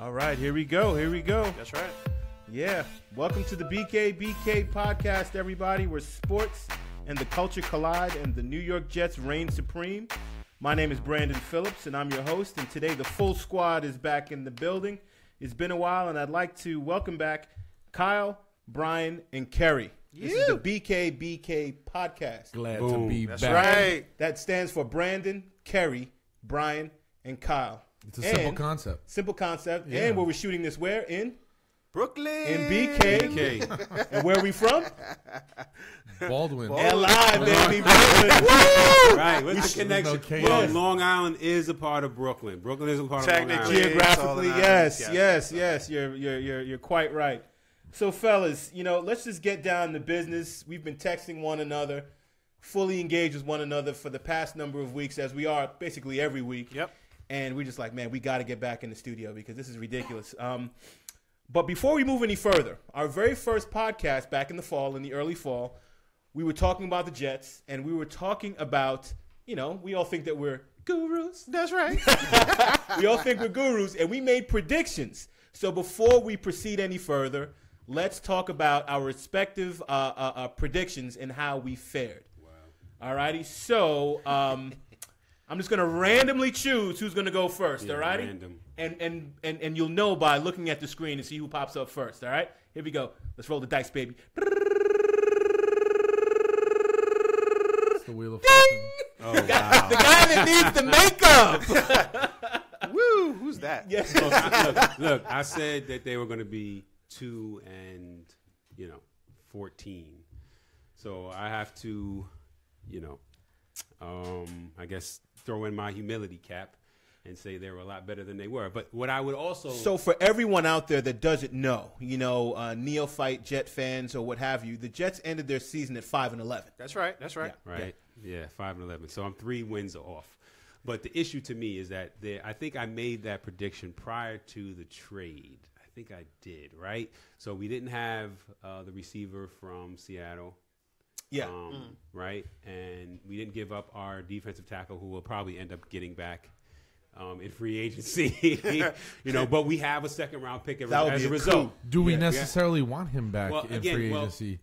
All right, here we go. That's right. Yeah, welcome to the BKBK Podcast, everybody, where sports and the culture collide and the New York Jets reign supreme. My name is Brandon Phillips, and I'm your host, and today the full squad is back in the building. It's been a while, and I'd like to welcome back Kyle, Brian, and Kerry. This is the BKBK Podcast. Glad to be That's back. right. That stands for Brandon, Kerry, Brian, and Kyle. It's a simple concept. Simple concept. Yeah. And where we're shooting this where? In Brooklyn. BK. And where are we from? Baldwin. LI, baby. Right, what's the connection? Okay. Well, Yes. Long Island is a part of Brooklyn. Brooklyn is a part of Long Technically. Island. Geographically, Yes, yes. You're quite right. So, fellas, let's just get down to business. We've been texting one another, fully engaged with one another for the past number of weeks, as we are basically every week. Yep. And we're just like, man, we got to get back in the studio because this is ridiculous. But before we move any further, our very first podcast back in the fall, in the early fall, we were talking about the Jets, and we were talking about, we all think that we're gurus. That's right. We all think we're gurus, and we made predictions. So before we proceed any further, let's talk about our respective predictions and how we fared. Wow. All righty. So I'm just going to randomly choose who's going to go first. Yeah, all righty. random. And you'll know by looking at the screen and see who pops up first. All right. Here we go. Let's roll the dice, baby. It's the Wheel of Fortune. Oh, wow. The guy that needs the makeup. Woo! Who's that? Yeah. Look, I said that they were going to be 2 and 14. So I have to, I guess throw in my humility cap and say they were a lot better than they were. But what I would also So for everyone out there that doesn't know, neophyte Jet fans or what have you, the Jets ended their season at 5-11. That's right. That's right. right, yeah, 5-11. So I'm 3 wins off. But the issue to me is that I think I made that prediction prior to the trade. I think I did, right? So we didn't have the receiver from Seattle. Yeah. Right? And we didn't give up our defensive tackle, who will probably end up getting back in free agency. But we have a second-round pick as a result. Do we necessarily want him back in free Well, agency?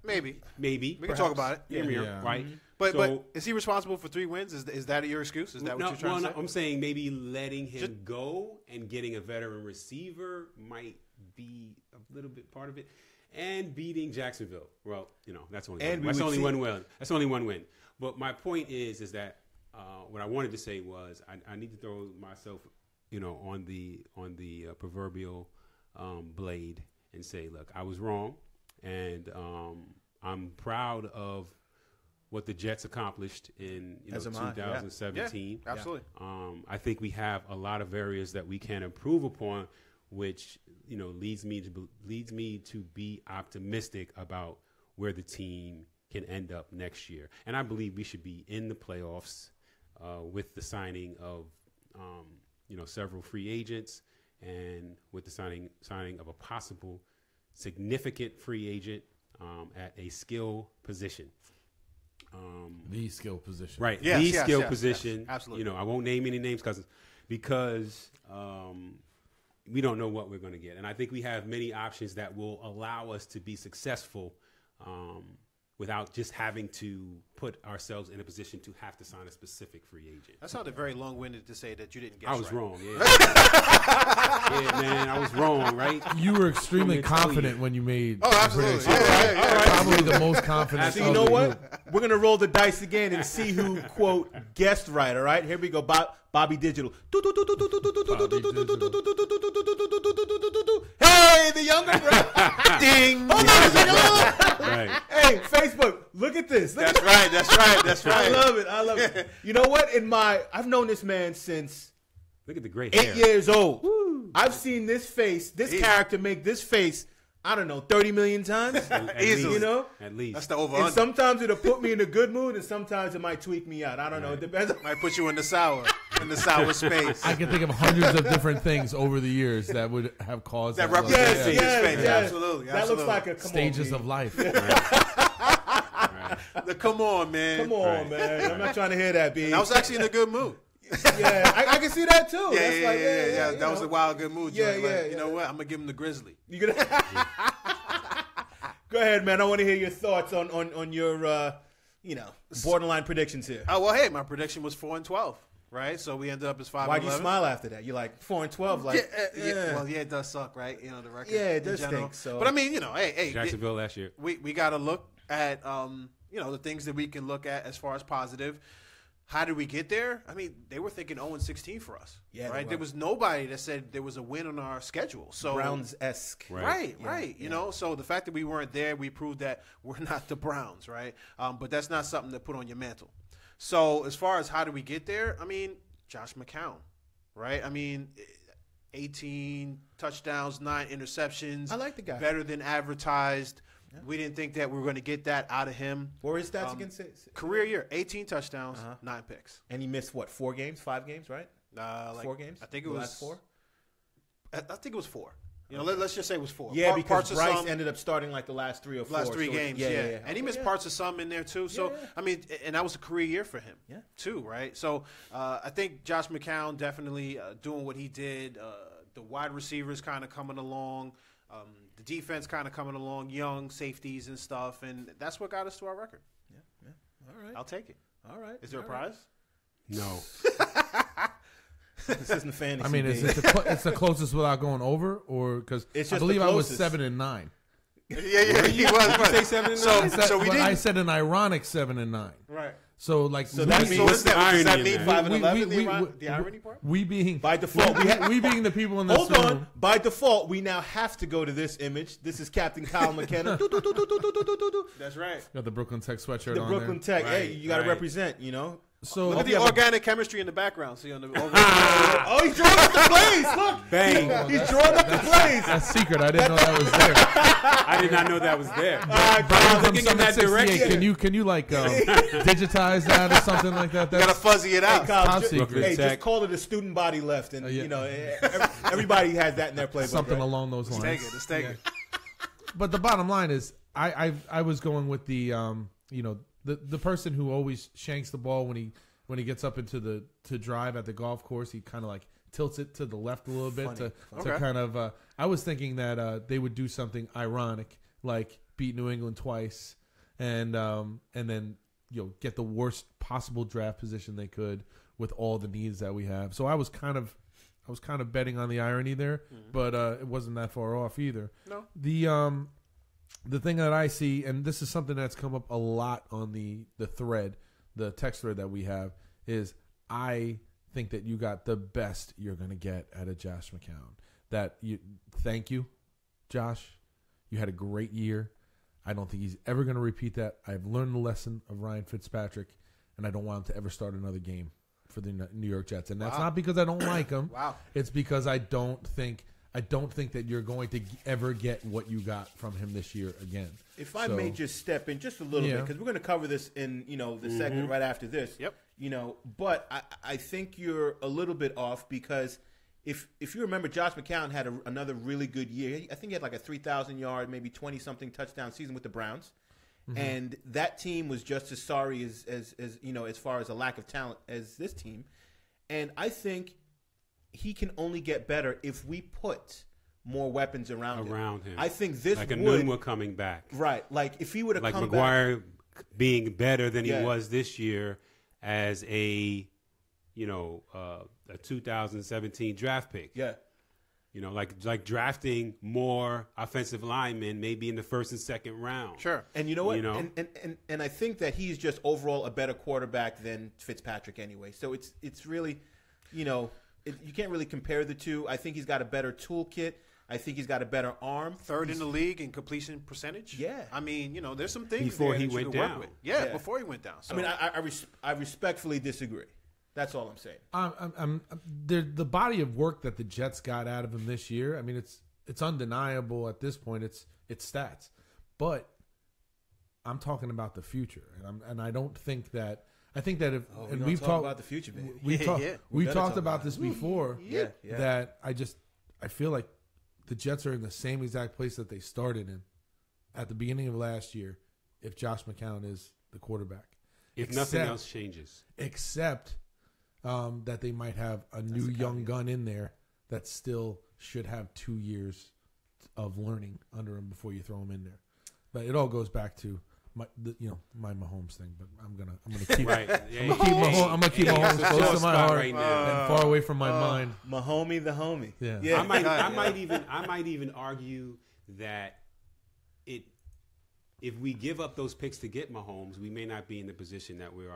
Maybe. Maybe. We can talk about it. Yeah. Right? But is he responsible for 3 wins? Is that your excuse? Is that what you're trying to say? I'm saying maybe letting him go and getting a veteran receiver might be a little bit part of it. And beating Jacksonville. Well, that's only one win. That's only one win. But my point is that what I wanted to say was I need to throw myself, on the proverbial blade and say, look, I was wrong, and I'm proud of what the Jets accomplished in 2017. Yeah, absolutely. I think we have a lot of areas that we can improve upon, which leads me to be optimistic about where the team can end up next year. And I believe we should be in the playoffs with the signing of several free agents, and with the signing of a possible significant free agent at a skill position. The skill position. Right. Yes, the yes, skill yes, position. yes, absolutely. I won't name any names because we don't know what we're going to get. And I think we have many options that will allow us to be successful without just having to put ourselves in a position to have to sign a specific free agent. That sounded very long-winded to say that you didn't guess I was right. wrong, yeah. Yeah, man, I was wrong, right? You were extremely confident when you made Oh, absolutely. the prediction. Yeah. Probably the most confident. So you know what? We're going to roll the dice again and see who, quote, guessed right, all right? Here we go. Bobby Digital. Hey, the younger brother. Ding. Hold on a second. Right. Hey, Facebook, look at this. That's right. I love it. You know what? I've known this man since Look at the great hair. 8 years old. I've seen this character make this face, I don't know, 30 million times. Easily. At least. That's the over. And sometimes it'll put me in a good mood, and sometimes it might tweak me out. I don't know. It depends. Might put you in the sour space. I can think of hundreds of different things over the years that would have caused That look. represents his Yes, face. yes. Absolutely. That looks like a Stages of life. Come on, man. Come on, man. I'm not trying to hear that, B. I was actually in a good mood. Yeah, I can see that too. Yeah. That was a wild good move. Yeah, you know what? I'm gonna give him the Grizzly. You gonna go ahead, man. I want to hear your thoughts on your borderline predictions here. Oh well, hey, my prediction was 4-12. Right, so we ended up as 5-11. Why'd you smile after that? You're like 4-12. Like, Well, it does suck, right? The record. Yeah, it does stink. So, but I mean, hey, Jacksonville last year. We got to look at the things that we can look at as far as positive. How did we get there? I mean, they were thinking 0-16 for us. Yeah, right. There was nobody that said there was a win on our schedule. So Browns-esque. Right. So the fact that we weren't there, we proved that we're not the Browns, right? But that's not something to put on your mantle. So as far as how do we get there, I mean, Josh McCown, right? I mean, 18 touchdowns, 9 interceptions. I like the guy. Better than advertised. Yeah. We didn't think that we were going to get that out of him. What were his stats against it? Career year, 18 touchdowns, 9 picks. And he missed, 4 games, 5 games, right? 4 games? I think it was. Last 4? I think it was 4. Let's just say it was 4. Yeah, because Bryce ended up starting like the last 3 or 4. Last 3 games, yeah. And he missed parts of some in there too. So, I mean, and that was a career year for him too, right? So I think Josh McCown definitely doing what he did. The wide receivers kind of coming along. The defense kind of coming along, young safeties and stuff. And that's what got us to our record. Yeah. All right. I'll take it. All right. Is there a prize? No. This isn't fantasy. I mean, it's the closest without going over, or because I believe I was 7-9. Yeah, he was. Say 7-9. So we did. I said an ironic 7-9. Right. So that means what's the irony? Does that mean 5-11? The irony part? We being by default, we being the people in this hold room. on. By default, we now have to go to this image. This is Captain Kyle McKenna. That's right. Got the Brooklyn Tech sweatshirt the on Brooklyn there. Tech. Hey, you got to represent. So look at the organic chemistry in the background. See on the oh, he's drawing up the plays. Look, bang! He's drawing up the plays. That's secret. I didn't know that was there. I did not know that was there. I'm looking in that direction. Can you like digitize that or something like that? Gotta fuzzy it out. Hey, Kyle, just call it a student body left, and everybody has that in their playbook. Something along those lines. Let's take it. But the bottom line is, I was going with the the person who always shanks the ball when he gets up into to drive at the golf course. He kind of like tilts it to the left a little bit to kind of. I was thinking that they would do something ironic, like beat New England twice, and then get the worst possible draft position they could with all the needs that we have. So I was kind of betting on the irony there, but it wasn't that far off either. No. The thing that I see, and this is something that's come up a lot on the thread, the text thread that we have, is I think that you got the best you're going to get out of Josh McCown. Thank you, Josh. You had a great year. I don't think he's ever going to repeat that. I've learned the lesson of Ryan Fitzpatrick, and I don't want him to ever start another game for the New York Jets. And that's not because I don't like him. Wow. It's because I don't think that you're going to ever get what you got from him this year again. If I may just step in just a little bit, because we're going to cover this in the segment right after this. Yep. But I think you're a little bit off because if you remember, Josh McCown had another really good year. I think he had like a 3,000-yard, maybe 20-something touchdown season with the Browns. Mm-hmm. And that team was just as sorry as far as a lack of talent as this team. And I think he can only get better if we put more weapons around him. I think this like Enunwa coming back. Right. Like if he would have come McGuire being better than he was this year as a 2017 draft pick. Yeah. Like drafting more offensive linemen maybe in the first and second round. Sure. And you know what? And I think that he's just overall a better quarterback than Fitzpatrick anyway. So it's really, you can't really compare the two. I think he's got a better toolkit. I think he's got a better arm. Third in the league in completion percentage. Yeah. I mean, there's some things before he went down. Yeah, before he went down. So. I mean, I respectfully disagree. That's all I'm saying. The body of work that the Jets got out of him this year, I mean, it's undeniable at this point. It's stats, but I'm talking about the future, and I don't think that. I think that we've talked about the future, baby. We talked about this before. Yeah. That I feel like the Jets are in the same exact place that they started in at the beginning of last year. If Josh McCown is the quarterback, nothing else changes, except that they might have a new young gun in there that still should have 2 years of learning under him before you throw him in there. But it all goes back to my Mahomes thing. But I'm gonna keep I'm gonna keep Mahomes close to my heart and far away from my mind. Mahomie the homie. Yeah. I might even argue that if we give up those picks to get Mahomes, we may not be in the position that we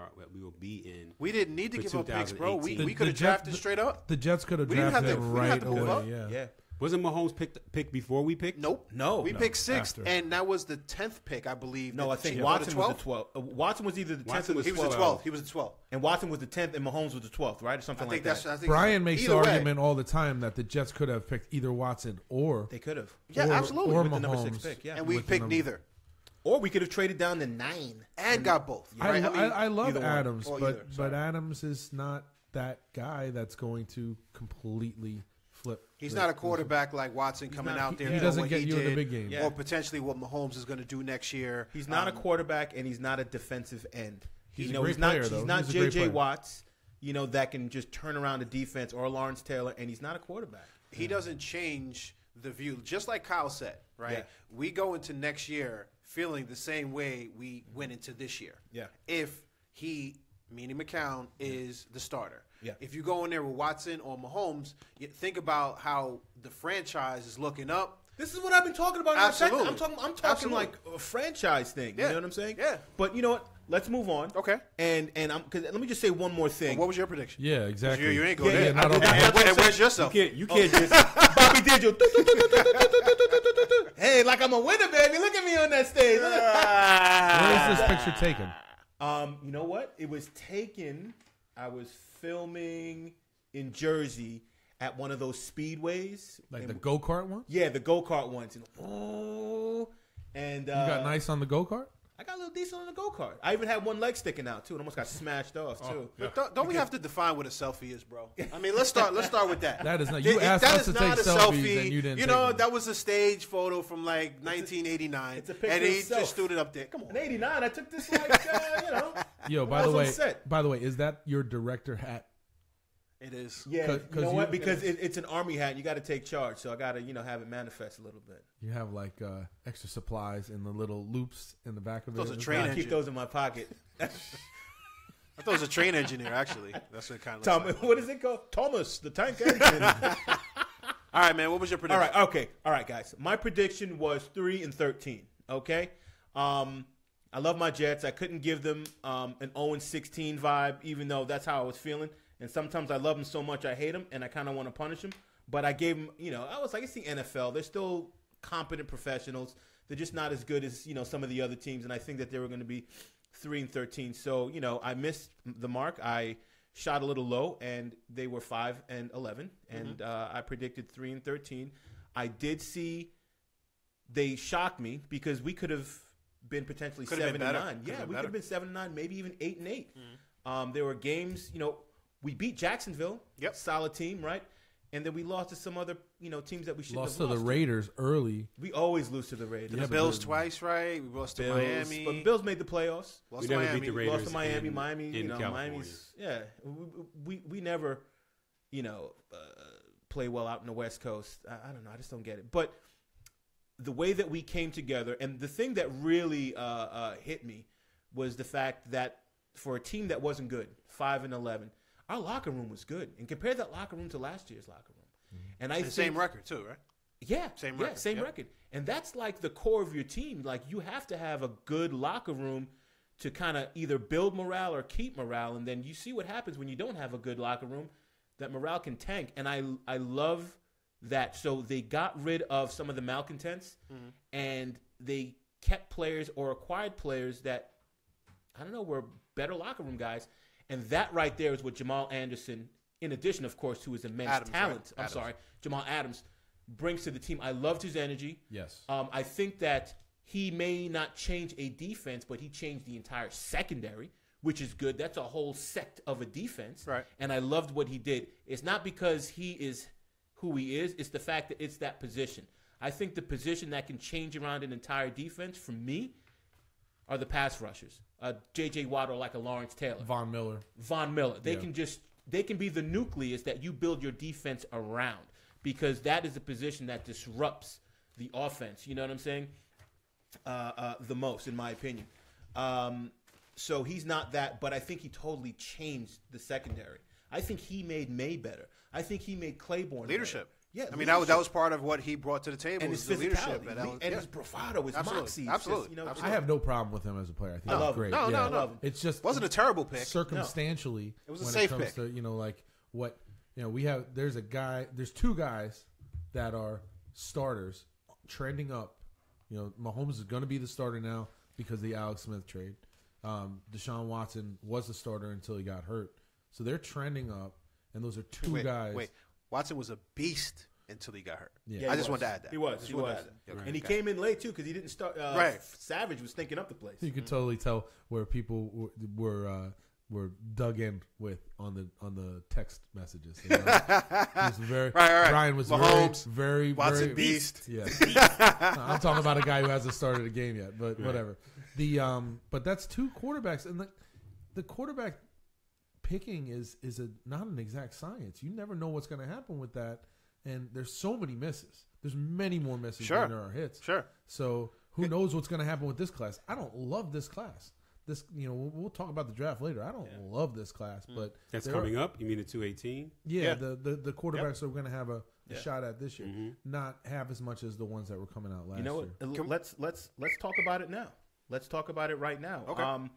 will be in. We didn't need to give up picks, bro. We could have drafted straight up. The Jets could have drafted right away. Yeah. Wasn't Mahomes picked before we picked? Nope. We picked 6th, and that was the 10th pick, I believe. No, I think Watson was the 12th. Watson was either the 10th or the 12th. He was the 12th. He was the 12th. And Watson was the 10th, and Mahomes was the 12th, right? Or something like that. Brian makes the argument all the time that the Jets could have picked either Watson or they could have. Yeah, absolutely. Or with Mahomes, the number 6 pick, yeah. And we picked neither. Or we could have traded down to 9 and got both. Right? I love either Adams, one. but Adams is not that guy that's going to completely flip. He's not a quarterback like Watson coming out there. He doesn't get you in the big game. Yeah. Or potentially what Mahomes is going to do next year. He's not a quarterback, and he's not a defensive end. He's a great player, though. He's not J.J. Watts, that can just turn around a defense, or Lawrence Taylor, and he's not a quarterback. He doesn't change the view. Just like Kyle said, right? Yeah. We go into next year feeling the same way we went into this year. Yeah. If he, meaning McCown, is the starter. Yeah. If you go in there with Watson or Mahomes, you think about how the franchise is looking up. This is what I've been talking about. Absolutely. I'm talking Absolutely. like a franchise thing. Yeah. You know what I'm saying? Yeah. But you know what? Let's move on. Okay. And cause let me just say one more thing. What was your prediction? Yeah, exactly. You ain't going Yeah, there. not on And where's yourself? You can't just. Bobby Digital. Hey, like I'm a winner, baby. Look at me on that stage. Where is this picture taken? You know what? It was taken. I was filming in Jersey at one of those speedways, Like the go-kart one? Yeah, the go-kart ones. And You got nice on the go-kart? I got a little decent on the go-kart. I even had one leg sticking out too, and almost got smashed off too. But don't we have to define what a selfie is, bro? I mean, let's start with that. That is not. You asked us to take selfies, and you didn't. You know, that was a stage photo from like 1989, it's a picture and of he himself. just stood it up there. Come on. In '89, I took this like Yo, by the way, is that your director hat? It is. Yeah, you know what? Because it's an army hat, and you got to take charge. So I got to, have it manifest a little bit. You have like extra supplies in the little loops in the back of Those it. are train I keep those in my pocket. I thought it was a train engineer, actually. That's what it kind of looks like. What is it called? Thomas, the tank engine. All right, man. What was your prediction? All right, okay. All right, guys. My prediction was 3-13, okay? I love my Jets. I couldn't give them an 0-16 vibe, even though that's how I was feeling. And sometimes I love them so much I hate them, and I kind of want to punish them. But I gave them, I was like, it's the NFL. They're still competent professionals. They're just not as good as, some of the other teams. And I think that they were going to be 3-13. So, I missed the mark. I shot a little low, and they were 5-11. And I predicted 3-13. I did see they shocked me because we could have been potentially 7-9. Yeah, we could have been 7-9, maybe even 8-8. There were games, we beat Jacksonville. Yep. Solid team, right? And then we lost to some other, teams that we should lost have to the Raiders early. We always lose to the Raiders. The Bills twice, right? We lost to Miami. But Bills made the playoffs. We never beat the Raiders. Lost to Miami. Miami, California. Miami's we never, play well out in the West Coast. I don't know. I just don't get it. But the way that we came together, and the thing that really hit me was the fact that for a team that wasn't good, 5-11. Our locker room was good, and compare that locker room to last year's locker room. And I think, same record too, right? Yeah, same record. Same record. And that's like the core of your team. Like you have to have a good locker room to kind of either build morale or keep morale. And then you see what happens when you don't have a good locker room. That morale can tank. And I love that. So they got rid of some of the malcontents, and they kept players or acquired players that were better locker room guys. And that right there is what Jamal Anderson, in addition, of course, to his immense talent, Jamal Adams, brings to the team. I loved his energy. Yes. I think that he may not change a defense, but he changed the entire secondary, which is good. That's a whole sect of a defense. Right. And I loved what he did. It's not because he is who he is. It's the fact that it's that position. I think the position that can change around an entire defense, for me, are the pass rushers. J.J. Watt or like a Lawrence Taylor. Von Miller. They can just they can be the nucleus that you build your defense around, because that is a position that disrupts the offense. You know what I'm saying? The most, in my opinion. So he's not that, but I think he totally changed the secondary. I think he made May better. I think he made Claiborne leadership. Better. Yeah, I mean that was part of what he brought to the table, and was his the leadership and his bravado, his moxie. Absolutely. Just, I have no problem with him as a player. I think he's great. No. It's just wasn't a terrible pick. Circumstantially, it was a safe pick. To, like what we have. There's two guys that are starters trending up. Mahomes is going to be the starter now because of the Alex Smith trade. Deshaun Watson was the starter until he got hurt, so they're trending up. And those are two guys. Wait, Watson was a beast until he got hurt. Yeah, I just wanted to add that. He was. And he came in late, too, because he didn't start. Savage was thinking up the place. You could totally tell where people were dug in with on the text messages. He was very, Brian was Mahomes, very Watson beast. Yeah. I'm talking about a guy who hasn't started a game yet, but whatever. But that's two quarterbacks, and the quarterback picking is not an exact science. You never know what's going to happen with that, and there's so many misses. There's many more misses than there are hits. Sure. So who knows what's going to happen with this class? I don't love this class. This, we'll talk about the draft later. I don't love this class, but that's coming up. You mean the 218? Yeah, the quarterbacks that we're going to have a shot at this year, not half as much as the ones that were coming out last year. Let's talk about it now. Let's talk about it right now. Okay.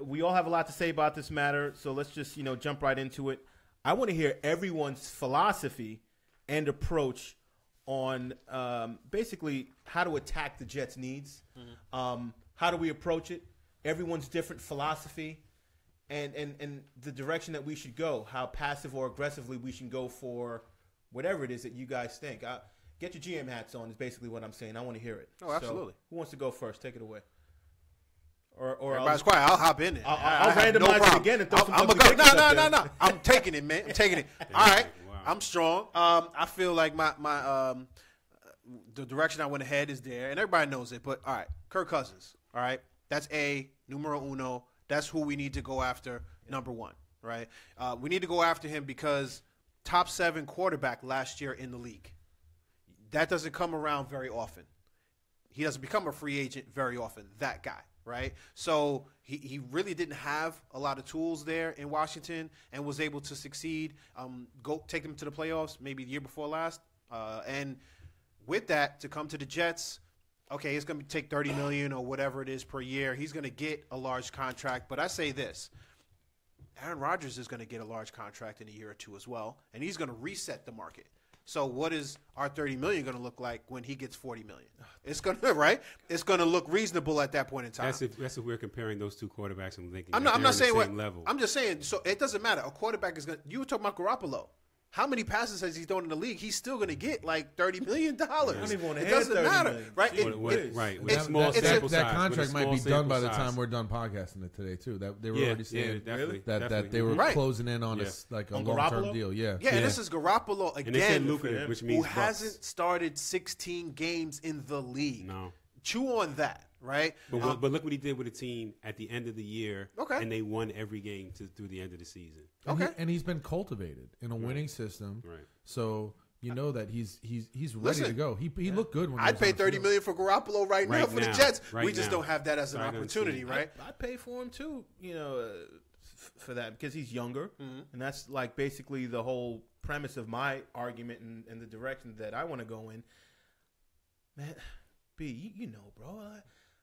We all have a lot to say about this matter, so let's just, jump right into it. I want to hear everyone's philosophy and approach on basically how to attack the Jets' needs. How do we approach it? Everyone's different philosophy and the direction that we should go, how passive or aggressively we should go for whatever it is that you guys think. Get your GM hats on is basically what I'm saying. I want to hear it. Oh, absolutely. So, who wants to go first? Take it away. Or everybody's quiet. I'll hop in there. I'll randomize it again and throw some ugly pictures up there. No. I'm taking it, man. I'm taking it. All right. Wow. I'm strong. I feel like my the direction I went ahead is there, and everybody knows it. But, all right, Kirk Cousins, all right? That's numero uno. That's who we need to go after, number one, right? We need to go after him because top 7 quarterback last year in the league. That doesn't come around very often. He doesn't become a free agent very often, that guy, right? So he really didn't have a lot of tools there in Washington and was able to succeed, go take them to the playoffs maybe the year before last. And with that, to come to the Jets, okay, it's going to take $30 million or whatever it is per year. He's going to get a large contract. But I say this, Aaron Rodgers is going to get a large contract in a year or two as well, and he's going to reset the market. So what is our $30 million going to look like when he gets $40 million? It's going to It's going to look reasonable at that point in time. That's if we're comparing those two quarterbacks and thinking I'm not saying what level. I'm just saying. So it doesn't matter. A quarterback is going. You were talking about Garoppolo. How many passes has he thrown in the league? He's still going to get like $30 million. I don't even want to. It doesn't matter, million. right? Right. With small sample size. That contract might be done by the time we're done podcasting it today too. That they were already saying that they were closing in on a long-term deal. Yeah. And this is Garoppolo again, lucrative, which means who hasn't started 16 games in the league. No. Chew on that. Right, but look what he did with the team at the end of the year, and they won every game through the end of the season. And he's been cultivated in a winning system, right? So you know that he's ready to go. He looked good when I'd pay $30 million for Garoppolo right now for the Jets. We just don't have that as an opportunity, right? I'd pay for him too, for that because he's younger, and that's like basically the whole premise of my argument and the direction that I want to go in. Man, B, you know, bro.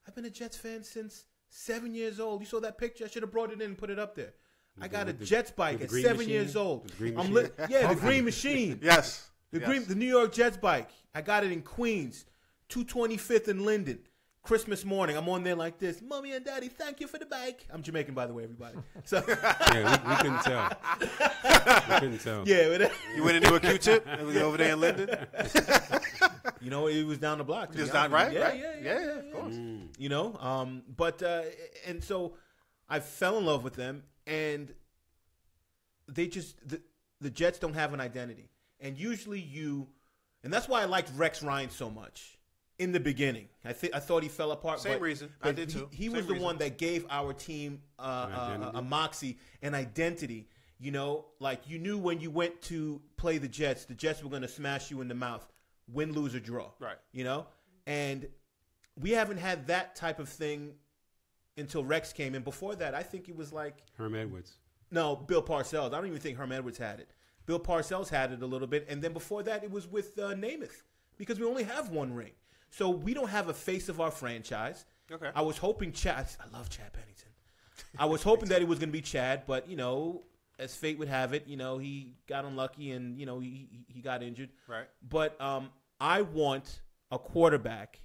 I've been a Jets fan since 7 years old. You saw that picture? I should have brought it in and put it up there. I got a Jets bike at 7 years old. The green machine? The green machine. Yes. The New York Jets bike. I got it in Queens, 225th and Linden. Christmas morning, I'm on there like this. Mommy and Daddy, thank you for the bike. I'm Jamaican, by the way, everybody. So we couldn't tell. Yeah, you went into a Q-tip and we over there in Linden. It was down the block. Just not right? Yeah, of course. But and so I fell in love with them, and they just the Jets don't have an identity, and usually and that's why I liked Rex Ryan so much. In the beginning, I thought he fell apart. Same reason. I did too. He was the one that gave our team a moxie, an identity. You know, like you knew when you went to play the Jets were going to smash you in the mouth, win, lose, or draw. Right. You know? And we haven't had that type of thing until Rex came in. Before that, I think it was like Herm Edwards. No, Bill Parcells. I don't even think Herm Edwards had it. Bill Parcells had it a little bit. And then before that, it was with Namath because we only have one ring. So we don't have a face of our franchise. Okay. I was hoping Chad – I love Chad Pennington. I was hoping that it was going to be Chad, but, you know, as fate would have it, you know, he got unlucky and, you know, he got injured. Right. But I want a quarterback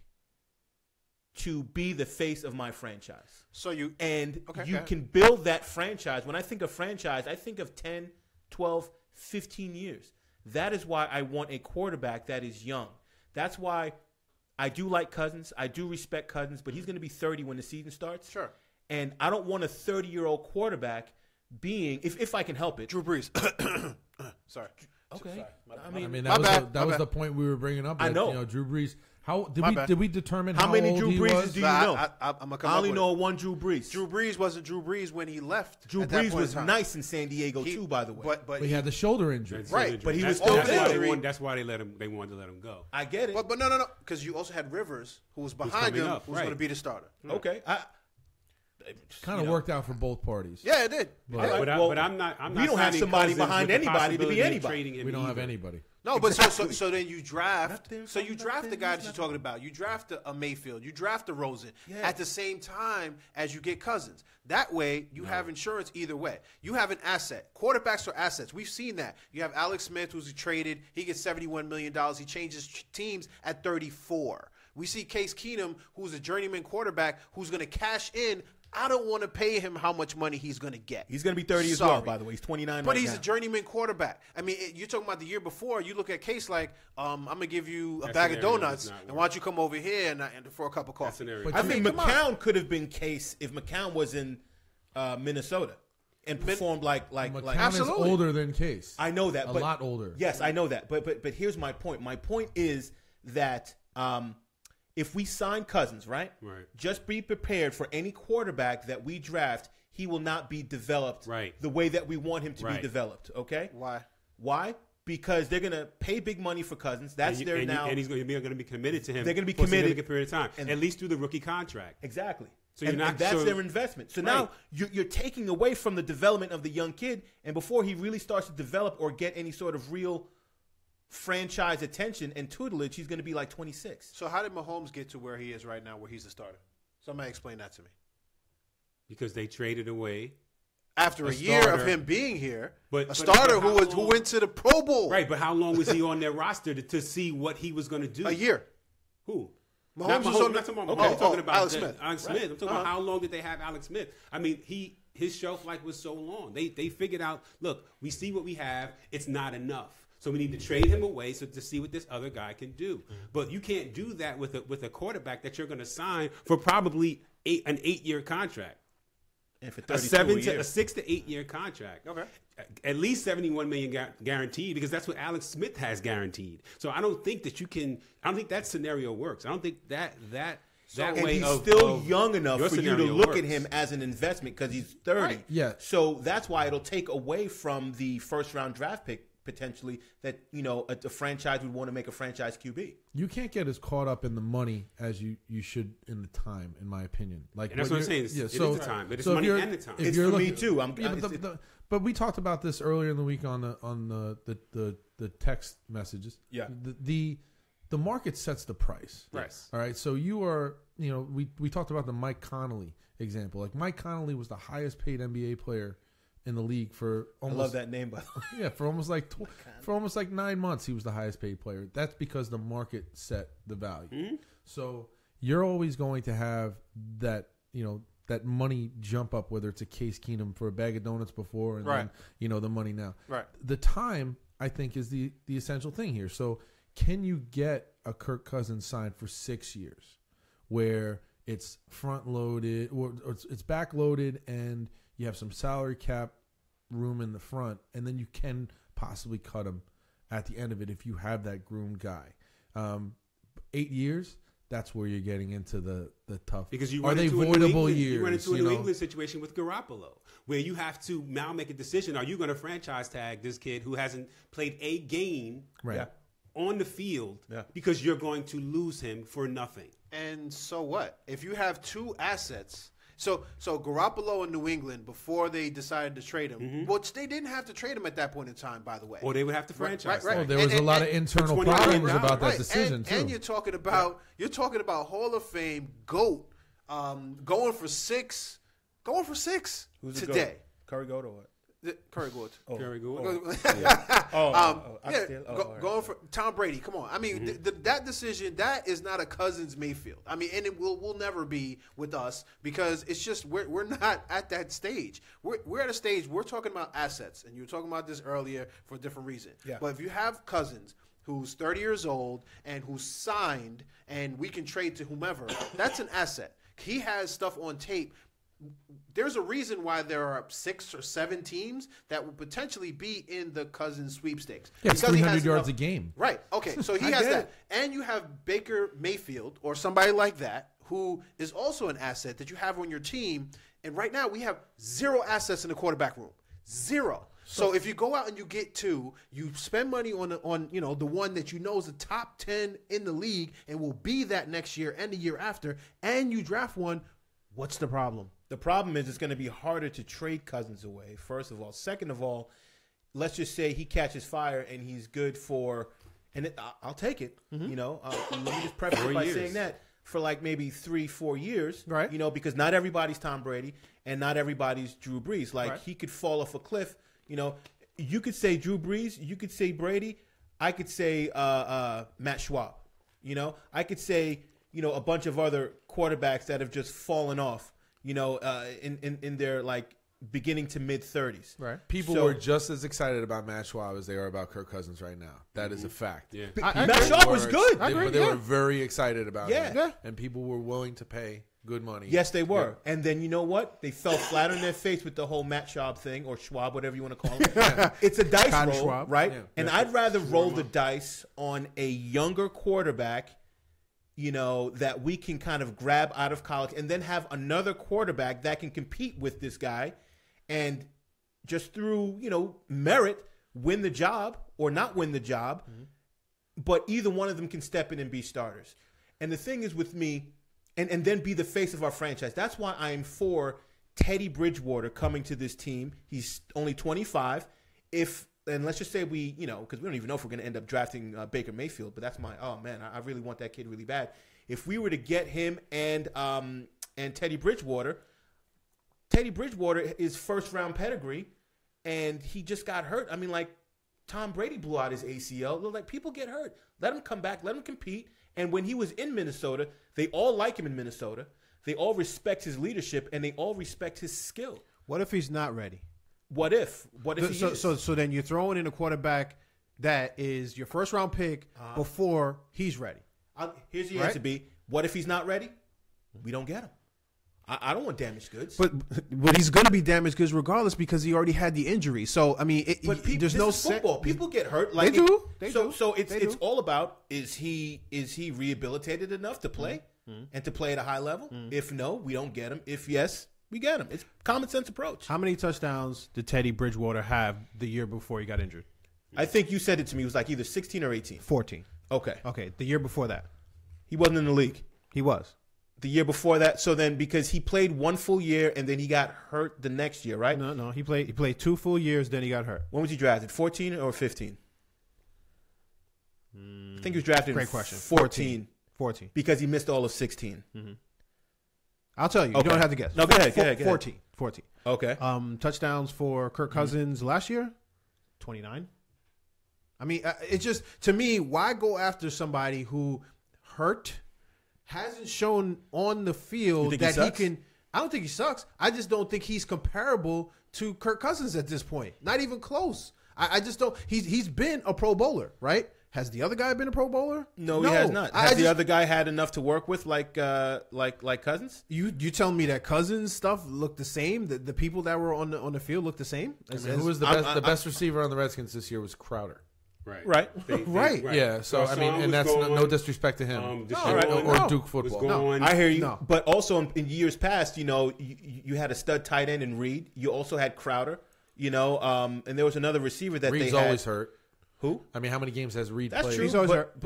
to be the face of my franchise. So you can build that franchise. When I think of franchise, I think of 10, 12, 15 years. That is why I want a quarterback that is young. That's why I do like Cousins. I do respect Cousins, but he's going to be 30 when the season starts. Sure. And I don't want a 30-year-old quarterback being, if I can help it. Drew Brees. Sorry. Okay. Sorry. That was the point we were bringing up. I know. You know, Drew Brees. How did we determine how many old Drew he Breeses was? do you know? I only know one Drew Brees. Drew Brees wasn't Drew Brees when he left. Drew Brees was nice in San Diego too, by the way. But he had the shoulder injury. Right, but he was still there. That's why they wanted to let him go. I get it. But no, because you also had Rivers, who was behind him, who was going to be the starter. Okay, kind of worked out for both parties. Yeah, it did. But I'm not. We don't have somebody behind anybody to be anybody. We don't have anybody. No, but so then you draft. So you draft the guy that you're talking about. You draft a Mayfield. You draft a Rosen at the same time as you get Cousins. That way, you have insurance either way. You have an asset. Quarterbacks are assets. We've seen that. You have Alex Smith, who's traded. He gets $71 million. He changes teams at 34. We see Case Keenum, who's a journeyman quarterback, who's going to cash in. I don't want to pay him how much money he's going to get. He's going to be 30 as well, by the way. He's 29 but right he's now. a journeyman quarterback. I mean, you're talking about the year before. You look at Case like, I'm going to give you a bag of donuts, and why don't you come over here and for a cup of coffee? I think McCown could have been Case if McCown was in Minnesota and performed like McCown is older than Case. I know that. A lot older. Yes, I know that. But here's my point. My point is that if we sign Cousins, right? Just be prepared for any quarterback that we draft. He will not be developed the way that we want him to be developed. Okay? Why? Because they're going to pay big money for Cousins. That's and he's going to be committed to him. They're going to be for committed a significant period of time, at least through the rookie contract. Exactly. So and that's their investment. So now you're taking away from the development of the young kid, and before he really starts to develop or get any sort of real franchise attention and tutelage, he's going to be like 26. So how did Mahomes get to where he is right now, where he's the starter? Somebody explain that to me. Because they traded away after a year of him being here, a starter who went to the Pro Bowl. Right, but how long was he on their roster to see what he was going to do? A year. Who? Mahomes was on the. I'm talking about Alex Smith. Alex Smith. I'm talking about how long did they have Alex Smith? I mean, his shelf life was so long. They figured out, look, we see what we have. It's not enough. So we need to trade him away to see what this other guy can do. But you can't do that with a quarterback that you're going to sign for probably an 8-year contract. And for a 6 to 8 year contract. Okay. At least $71 million guaranteed, because that's what Alex Smith has guaranteed. So I don't think that I don't think that scenario works. I don't think that and way he's of still young enough for you to look works. at him as an investment because he's 30. Right. Yeah. So that's why it'll take away from the first round draft pick potentially that, you know, a franchise would want to make a franchise QB. You can't get as caught up in the money as you should in the time, in my opinion. Like, and that's what I'm saying. It is the time, but it's money and the time. It's for me too. But we talked about this earlier in the week on the text messages. Yeah. The market sets the price. Right. All right. So you are, you know, we talked about the Mike Connolly example. Like Mike Connolly was the highest paid NBA player in the league for almost. I love that name, by the way. Yeah, for almost like 9 months, he was the highest paid player. That's because the market set the value. Mm-hmm. So you're always going to have that, you know, that money jump up, whether it's a Case Keenum for a bag of donuts before and then, you know, the money now. Right. The time, I think, is the essential thing here. So can you get a Kirk Cousins signed for 6 years where it's front loaded or it's back loaded and you have some salary cap room in the front, and then you can possibly cut him at the end of it if you have that groomed guy. 8 years, that's where you're getting into the tough. Because you are run they into voidable years? You run into a New England situation with Garoppolo, where you have to now make a decision: are you going to franchise tag this kid who hasn't played a game on the field because you're going to lose him for nothing? And so what? If you have two assets. So Garoppolo in New England, before they decided to trade him, which they didn't have to trade him at that point in time, by the way. Or they would have to franchise him. Well, there was a lot of internal problems about that decision, too. And you're talking about Hall of Fame GOAT going for six Who's today. The GOAT? Curry GOAT or what? Curry GOAT. Curry GOAT. Going for Tom Brady. Come on. I mean, that decision, that is not a Cousins Mayfield. I mean, and it will never be with us because it's just we're not at that stage. We're at a stage. We're talking about assets, and you were talking about this earlier for a different reason. Yeah. But if you have Cousins, who's 30 years old and who's signed, and we can trade to whomever, that's an asset. He has stuff on tape. There's a reason why there are 6 or 7 teams that will potentially be in the Cousins sweepstakes. Yeah, it's 300 yards a game. Right. Okay, so he has that. And you have Baker Mayfield or somebody like that who is also an asset that you have on your team. And right now we have 0 assets in the quarterback room. 0. So if you go out and you get 2, you spend money on the one that you know is the top 10 in the league and will be that next year and the year after, and you draft one, what's the problem? The problem is it's going to be harder to trade Cousins away, first of all. Second of all, let's just say he catches fire and he's good for – and I'll take it. Let me just preface it by saying that for like maybe 3-4 years, right? Because not everybody's Tom Brady and not everybody's Drew Brees. Like he could fall off a cliff. You could say Drew Brees. You could say Brady. I could say Matt Schwab. I could say a bunch of other quarterbacks that have just fallen off. In their like beginning to mid 30s. Right. People were just as excited about Matt Schwab as they are about Kirk Cousins right now. That is a fact. Yeah. Matt Schwab was good. They were very excited about him. Yeah. And people were willing to pay good money. Yes, they were. Yeah. And then you know what? They fell flat on their face with the whole Matt Schwab thing, or Schwab, whatever you want to call it. It's a dice roll, Schwab. Right? Yeah. And I'd rather roll the dice on a younger quarterback that we can kind of grab out of college and then have another quarterback that can compete with this guy and just through, merit, win the job or not win the job. But either one of them can step in and be starters. And the thing is with me, and then be the face of our franchise. That's why I am for Teddy Bridgewater coming to this team. He's only 25. And let's just say we, because we don't even know if we're going to end up drafting Baker Mayfield, but that's I really want that kid really bad. If we were to get him and Teddy Bridgewater is first-round pedigree, and he just got hurt. I mean, like, Tom Brady blew out his ACL. Like, people get hurt. Let him come back. Let him compete. And when he was in Minnesota, they all like him in Minnesota. They all respect his leadership, and they all respect his skill. What if he's not ready? What if he is? So then you're throwing in a quarterback that is your first round pick before he's ready. Here's the answer, B. What if he's not ready? We don't get him. I don't want damaged goods. But he's going to be damaged goods regardless because he already had the injury. So I mean, there's no football. People get hurt. Like they do. So it's all about is he rehabilitated enough to play and to play at a high level? If no, we don't get him. If yes, we get him. It's a common sense approach. How many touchdowns did Teddy Bridgewater have the year before he got injured? I think you said it to me. It was like either 16 or 18. 14. Okay. The year before that, he wasn't in the league. He was. The year before that, so then because he played 1 full year and then he got hurt the next year, right? No, he played 2 full years, then he got hurt. When was he drafted? 14 or 15? I think he was drafted Great question. 14. 14. Because he missed all of 16. I'll tell you. You don't have to guess. No, go ahead. 14. Okay. Touchdowns for Kirk Cousins last year, 29. I mean, it's just, to me, why go after somebody who hurt, hasn't shown on the field that he can. I don't think he sucks. I just don't think he's comparable to Kirk Cousins at this point. Not even close. I just don't. He's been a Pro Bowler, right? Has the other guy been a Pro Bowler? No, he has not. Has the other guy had enough to work with like Cousins? You telling me that Cousins stuff looked the same? The people that were on the field looked the same? Who was the best receiver on the Redskins this year was Crowder. Right. Right. Yeah. So I mean, and that's no disrespect to him. Or Duke football. I hear you. No. But also in years past, you had a stud tight end in Reed. You also had Crowder. And there was another receiver that Reed's they had. always hurt. Who? I mean, how many games has Reed That's played? true. He's always hurt.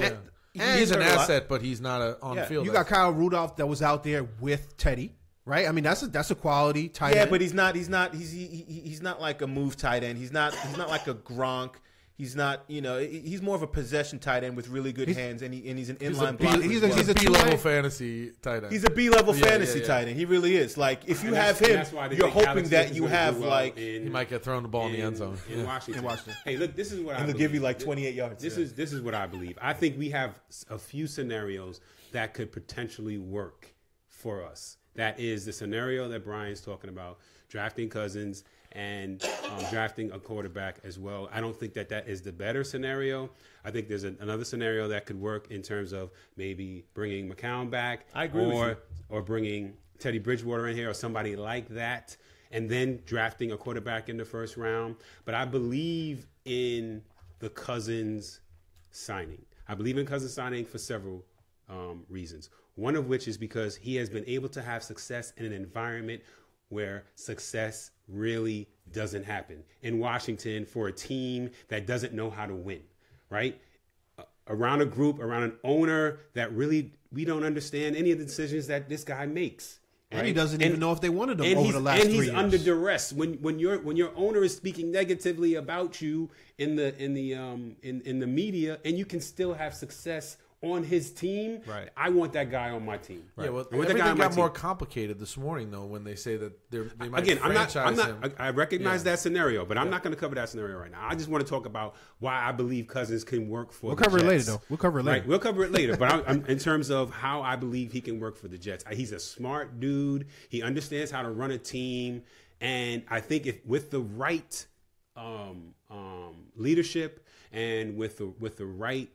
He's an asset, but he's not on field. You got Kyle Rudolph that was out there with Teddy, right? I mean, that's a quality tight end. Yeah, but he's not like a move tight end. He's not like a Gronk. He's not, he's more of a possession tight end with really good hands, and he's an inline blocker. He's a B-level fantasy tight end. He's a B-level fantasy tight end. He really is. Like, if you have him, you're hoping that you have, like... He might get thrown the ball in the end zone. In Washington. Hey, look, this is what I believe. And they'll give you, like, 28 yards. This is what I believe. I think we have a few scenarios that could potentially work for us. That is the scenario that Brian's talking about, drafting Cousins and drafting a quarterback as well. I don't think that is the better scenario. I think there's another scenario that could work in terms of maybe bringing McCown back. I agree with you. Or bringing Teddy Bridgewater in here or somebody like that, and then drafting a quarterback in the first round. But I believe in the Cousins signing. I believe in Cousins signing for several reasons. One of which is because he has been able to have success in an environment where success really doesn't happen. In Washington, for a team that doesn't know how to win, right? Around a group, around an owner that really, we don't understand any of the decisions that this guy makes. Right? And he doesn't even know if they wanted him over the last 3 years. And he's under duress when your owner is speaking negatively about you in the media, and you can still have success on his team. Right. I want that guy on my team. Right. Yeah, well, everything got more complicated this morning, though, when they say that they might franchise him. I recognize that scenario, but I'm not going to cover that scenario right now. I just want to talk about why I believe Cousins can work for the Jets. We'll cover it later, though. We'll cover it later. Right, we'll cover it later. But I'm in terms of how I believe he can work for the Jets. He's a smart dude. He understands how to run a team. And I think with the right leadership and with the right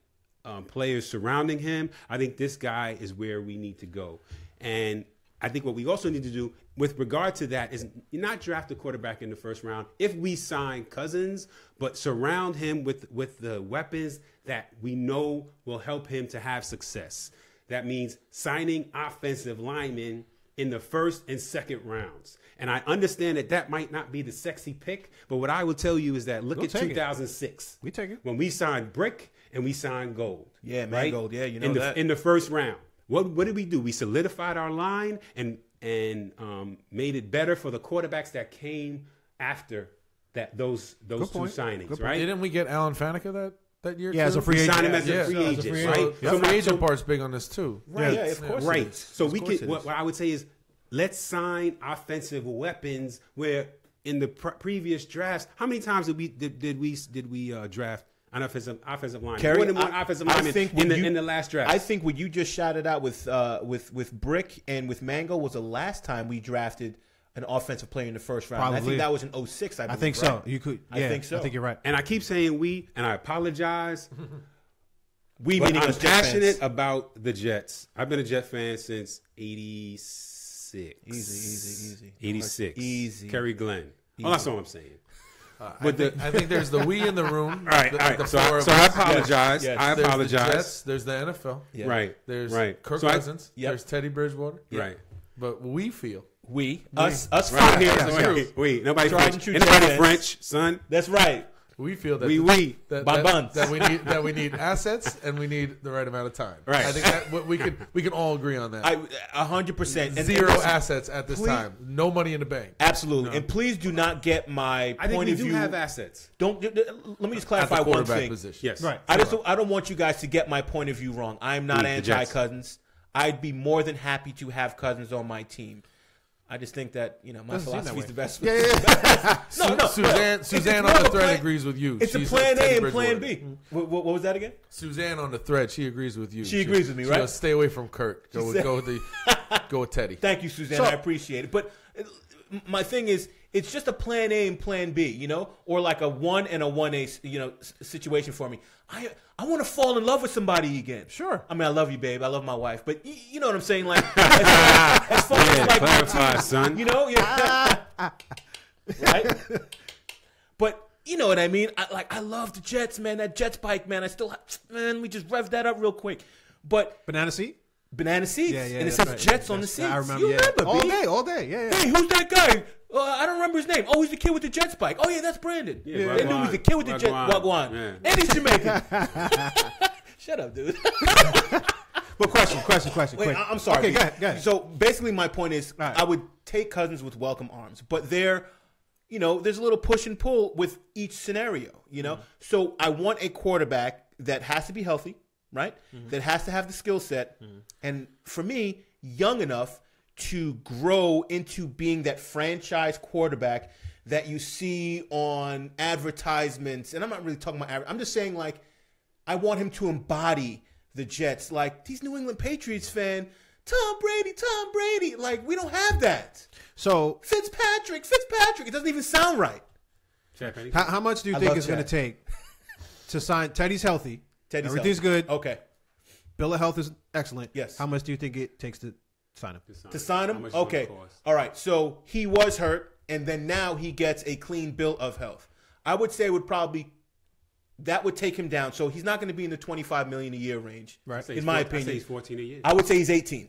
players surrounding him, I think this guy is where we need to go. And I think what we also need to do with regard to that is not draft a quarterback in the first round if we sign Cousins, but surround him with the weapons that we know will help him to have success. That means signing offensive linemen in the first and second rounds. And I understand that might not be the sexy pick, but what I will tell you is that look at 2006. We take it. When we signed Brick and we signed Gold. Yeah, right? Gold. Yeah, that. In the first round. What did we do? We solidified our line and made it better for the quarterbacks that came after those two signings, right? Didn't we get Alan Faneca that year? Yeah, as a free agent. Signed him as a free agent, right? So free agent part's big on this too. Right. Yeah, of course. Right. So what I would say is let's sign offensive weapons where in the previous drafts, how many times did we draft an offensive line? More than one offensive lineman in the last draft. I think what you just shouted out with Brick and with Mango was the last time we drafted an offensive player in the first round. Probably. I think that was in 2006, I believe. I think so. Right? You could. I think so. I think you're right. And I keep saying we, and I apologize. Meaning I'm us Jet passionate fans. about the Jets. I've been a Jet fan since 86. Easy. 86. Easy. Kerry Glenn. Oh, that's all I'm saying. I think there's the we in the room. All right. So I apologize. Yes. I apologize. There's the Jets, there's the NFL. Yeah. Right. There's So Kirk Cousins. Yep. There's Teddy Bridgewater. Right. But we feel. Us four Right. here. Yeah. Wait. Nobody Tried and French. true Anybody Jets. French, son? That's right. We feel that Buns. we need assets and we need the right amount of time. Right. I think that we can all agree on that. 100%. Zero assets at this time. No money in the bank. Absolutely. No. And please do not get my I think point we of do view. have assets. Let me just At clarify the one quarterback thing. position. Yes. Right. I don't want you guys to get my point of view wrong. I'm not The Jets. anti-Cousins. I'd be more than happy to have Cousins on my team. I just think that my philosophy is the best. No. Suzanne on the thread agrees with you. It's She a said plan A Teddy and plan Bridgewater. B. What was that again? Suzanne on the thread, she agrees with you. She agrees with me, she right? goes, stay away from Kurt. Go with Teddy. Thank you, Suzanne. I appreciate it. But my thing is, it's just a plan A and plan B, or like a 1 and a 1A, situation for me. I want to fall in love with somebody again. Sure. I mean, I love you, babe. I love my wife. But you know what I'm saying? Like, as far as Clarify, son. right? But You know what I mean? I love the Jets, man. That Jets bike, man. We just revved that up real quick. But Banana seat? Banana seats, and it says Jets on the seats. I remember. You remember, all day. Yeah. Hey, who's that guy? I don't remember his name. Oh, he's the kid with the Jets bike. Oh yeah, that's Brandon. Yeah, they knew he was the kid with the Jets. Wagwan. Yeah. And he's Jamaican. Shut up, dude. But question. Wait, I'm sorry. Okay, go ahead. So basically, my point is, right. I would take Cousins with welcome arms, but there's a little push and pull with each scenario. So I want a quarterback that has to be healthy, right? Mm-hmm. That has to have the skill set, and for me, young enough to grow into being that franchise quarterback that you see on advertisements. And I'm not really talking about I'm just saying, like, I want him to embody the Jets. Like, these New England Patriots fan, Tom Brady. Like, we don't have that. So Fitzpatrick. It doesn't even sound right. How much do you think it's going to take to sign? Teddy's healthy. Everything's good. Okay. Bill of health is excellent. Yes. How much do you think it takes to sign him? To sign him? Okay. All right. So he was hurt, and then now he gets a clean bill of health. I would say that would take him down. So he's not going to be in the $25 million a year range, right? In my opinion, I say he's 14 a year. I would say he's 18.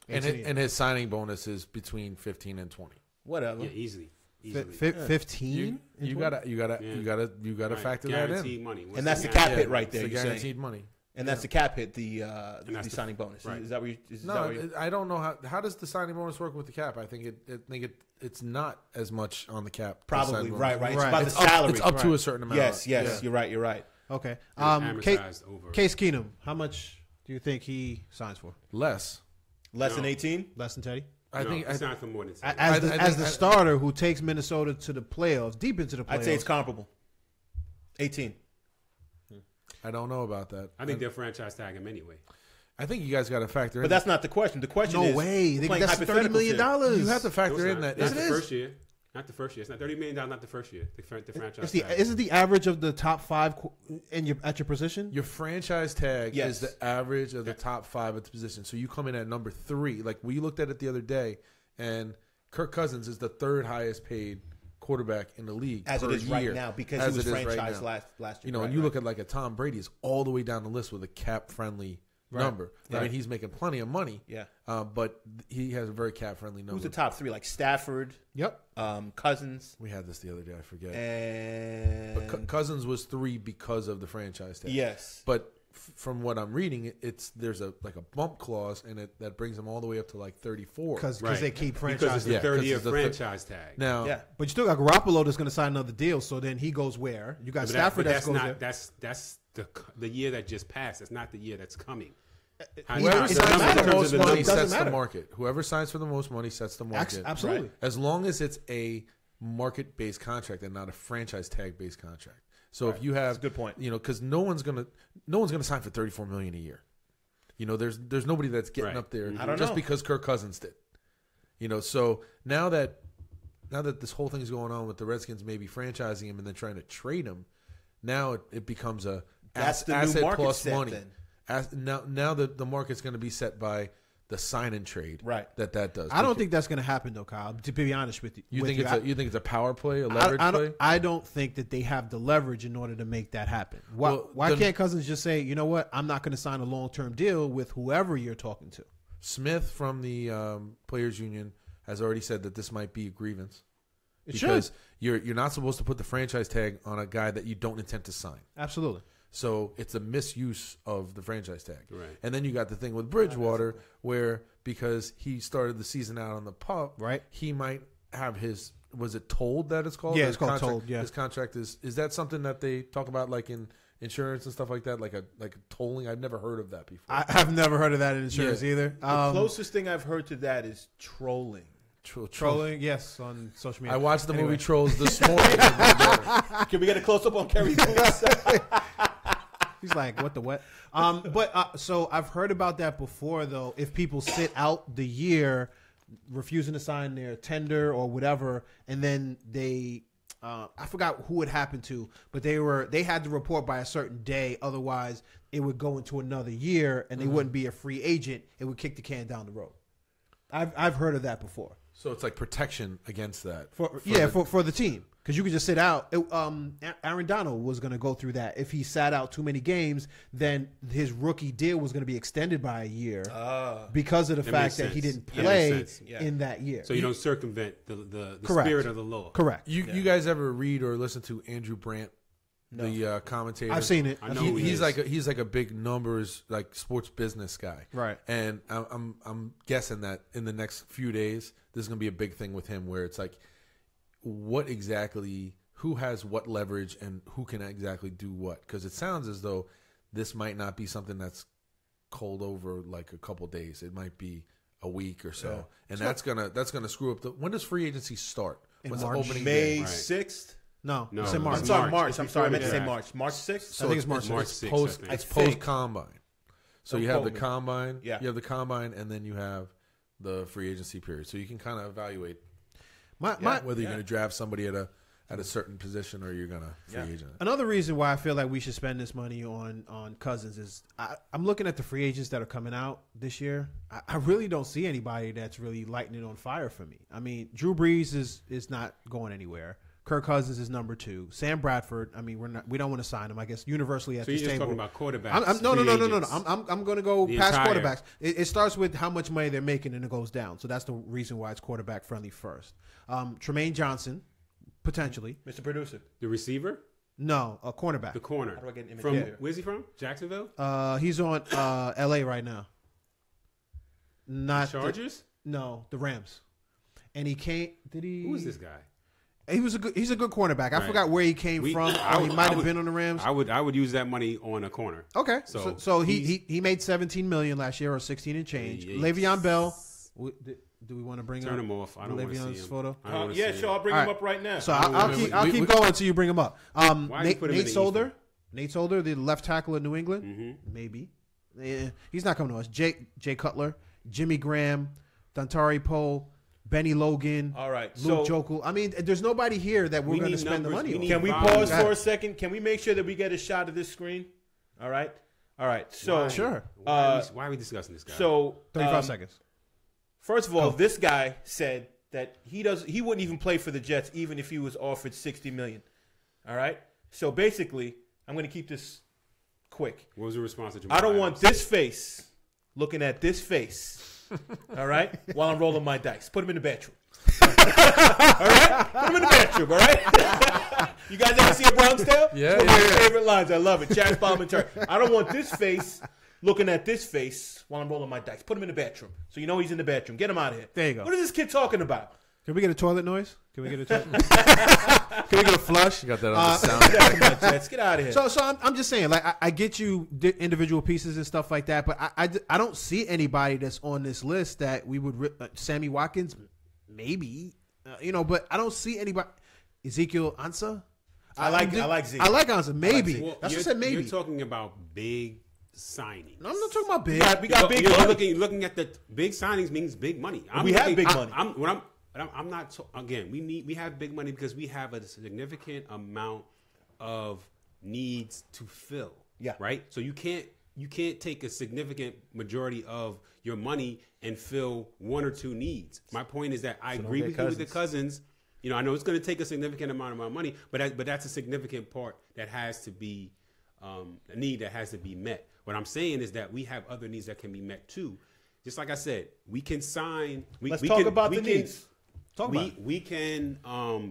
And his signing bonus is between 15 and 20. Whatever. Yeah, easily. 15. You gotta factor that in. Money. And that's the cap hit right there. The guaranteed money. And that's the cap hit, the signing bonus. Right. Is that what you? No, I don't know how does the signing bonus work with the cap. I think it's not as much on the cap. Probably right. It's about the salary. It's up to a certain amount. Yes, yeah. You're right. Okay. Case Keenum, how much do you think he signs for? Less than 18. Less than Teddy. I think it's not for more than 10. As the starter who takes Minnesota to the playoffs, deep into the playoffs. I'd say it's comparable. 18. I don't know about that. I think they'll franchise tag him anyway. I think you guys got to factor in. But that's not the question. The question is, no way. That's $30 million. You have to factor in that. Not the first year. Not the first year. It's not $30 million. Not the first year. The franchise tag. Isn't the average of the top 5 at your position? Your franchise tag is the average of the top 5 at the position. So you come in at number 3. Like we looked at it the other day, and Kirk Cousins is the 3rd highest paid quarterback in the league as it is year, right now because he was franchised last year. And you look at like a Tom Brady is all the way down the list with a cap friendly number. Right. I mean, he's making plenty of money. Yeah, but he has a very cap friendly number. Who's the top 3? Like Stafford. Yep. Cousins. We had this the other day. I forget. And Cousins was 3 because of the franchise tag. Yes, but from what I'm reading, there's a bump clause, and that brings them all the way up to like 34 because they keep franchise. Because it's the 30-year franchise tag. Now, but you still got Garoppolo that's going to sign another deal. So then he goes where? You got Stafford that's goes there. That's the year that just passed. That's not the year that's coming. Whoever signs for the most money sets the market. Whoever signs for the most money sets the market. Absolutely. Right? As long as it's a market-based contract and not a franchise tag-based contract. So if you have, that's a good point. Because no one's gonna sign for $34 million a year. There's nobody that's getting up there just because Kirk Cousins did. So now that this whole thing's going on with the Redskins maybe franchising him and then trying to trade him, now it becomes that's the asset new market plus set, money. Then. Now the market's going to be set by the sign and trade, right? That does. I don't think that's going to happen though, Kyle. To be honest with you, you think it's a power play, a leverage play? I don't think that they have the leverage in order to make that happen. Why can't Cousins just say, you know what, I'm not going to sign a long-term deal with whoever you're talking to? Smith from the Players Union has already said that this might be a grievance. Because you're not supposed to put the franchise tag on a guy that you don't intend to sign. Absolutely. So it's a misuse of the franchise tag. Right. And then you got the thing with Bridgewater where because he started the season out on the pup, right, he might have his – was it told that it's called? Yeah, it's called told, yeah. His contract is that something that they talk about like in insurance and stuff like that, like a tolling? I've never heard of that before. I've never heard of that in insurance either. The closest thing I've heard to that is trolling. Trolling, yes, on social media. I watched the movie Trolls this morning. Can we get a close-up on Kerry Lewis? He's like, what the what? So I've heard about that before, though. If people sit out the year refusing to sign their tender or whatever, and then they, I forgot who it happened to, but they had to report by a certain day. Otherwise, it would go into another year, and they wouldn't be a free agent. It would kick the can down the road. I've heard of that before. So it's like protection against that. For the team. Because you could just sit out. Aaron Donald was going to go through that. If he sat out too many games, then his rookie deal was going to be extended by a year because of the fact that he didn't play in that year. So you don't circumvent the spirit of the law. Correct. You guys ever read or listen to Andrew Brandt, the commentator? I've seen it. I know he's like a big numbers, like sports business guy. Right. And I'm guessing that in the next few days, there's going to be a big thing with him where it's like, what exactly, who has what leverage and who can exactly do what? Because it sounds as though this might not be something that's cold over like a couple days. It might be a week or so, and that's gonna screw up the. When does free agency start? When's the opening May day? 6th. No, it's in March. I'm sorry, March. I'm sorry, I meant to say March. March 6th. So I think it's March 6th. It's post combine. So you have the me. combine. Yeah. You have the combine, and then you have the free agency period. So you can kind of evaluate whether you're going to draft somebody at a certain position or you're going to free agent. Another reason why I feel like we should spend this money on Cousins is I'm looking at the free agents that are coming out this year. I really don't see anybody that's really lighting it on fire for me. I mean, Drew Brees is not going anywhere. Kirk Cousins is number 2. Sam Bradford. I mean, we don't want to sign him. I guess universally at So this you're just table. talking about quarterbacks. No. I'm going to go The past entire- quarterbacks. It starts with how much money they're making and it goes down. So that's the reason why it's quarterback friendly first. Tremaine Johnson, potentially. Mr. Producer. The receiver, No, a cornerback. the corner. How do I get an image From here? where's he from? Jacksonville. He's on L.A. right now. Not Chargers. No, the Rams. And he came. Did he? Who is this guy? He's a good cornerback. I Right. forgot where he came from. Or he might have been on the Rams. I would use that money on a corner. Okay, So so he made $17 million last year, or 16 and change. Yikes. Le'Veon Bell. Do we want to bring Turn up him off. I don't want to see Le'Veon's him. photo? I don't wanna Yeah, see sure. him. I'll bring All him right. up right now. So I'll keep going until you bring him up. Why are you putting him in Nate the Solder. ether? Nate Solder, the left tackle of New England. Mm-hmm. Maybe. He's not coming to us. Jay Cutler, Jimmy Graham, Dontari Poe, Benny Logan. All right. Luke So Jokel. I mean, there's nobody here that we're We going to need spend the numbers. money We on. need can we volume. pause Go ahead. for a second? Can we make sure that we get a shot of this screen? All right. So Sure. Why are we discussing this guy? So 35 seconds. First of all, this guy said that he wouldn't even play for the Jets even if he was offered $60 million. All right. So basically, I'm going to keep this quick. what was the response to Jamal I don't want Adams? this face looking at this face. All right, while I'm rolling my dice, put him in the bedroom. All right, put him in the bedroom. All right. You guys ever see a Bronx Tale? Yeah, It's one of yeah, my yeah. favorite lines. I love it. Chad's Bomb and Turk. I don't want this face looking at this face while I'm rolling my dice. Put him in the bedroom, so you know he's in the bedroom. Get him out of here. There you go. What is this kid talking about? Can we get a toilet noise? Can we get a toilet? Can we get a flush? You got that on the sound. Come on, Jets, get out of here. So I'm just saying, like, I get you individual pieces and stuff like that, but I don't see anybody that's on this list that we would Sammy Watkins, maybe, but I don't see anybody. Ezekiel Ansah. I like Zeke. I like Ansah. Maybe. Well, That's what I said. Maybe. You're talking about big signings. No, I'm not talking about big. we got big You're money. looking at the big signings means big money. We have big money. I'm not again. We have big money because we have a significant amount of needs to fill. Yeah. Right. So you can't take a significant majority of your money and fill one or two needs. My point is that I agree get with you with the Cousins. I know it's going to take a significant amount of my money, but that's a significant part that has to be a need that has to be met. What I'm saying is that we have other needs that can be met too. Just like I said, we can sign. Let's talk about the needs. We can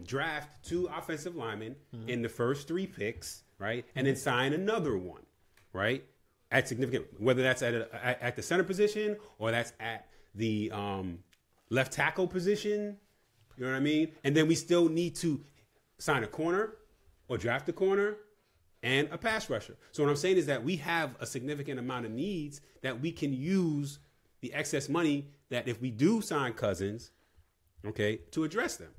draft 2 offensive linemen in the first 3 picks, right, and then sign another one, right, at significant, whether that's at the center position or that's at the left tackle position. You know what I mean? And then we still need to sign a corner or draft a corner and a pass rusher. So what I'm saying is that we have a significant amount of needs that we can use the excess money that if we do sign Cousins, okay, to address them.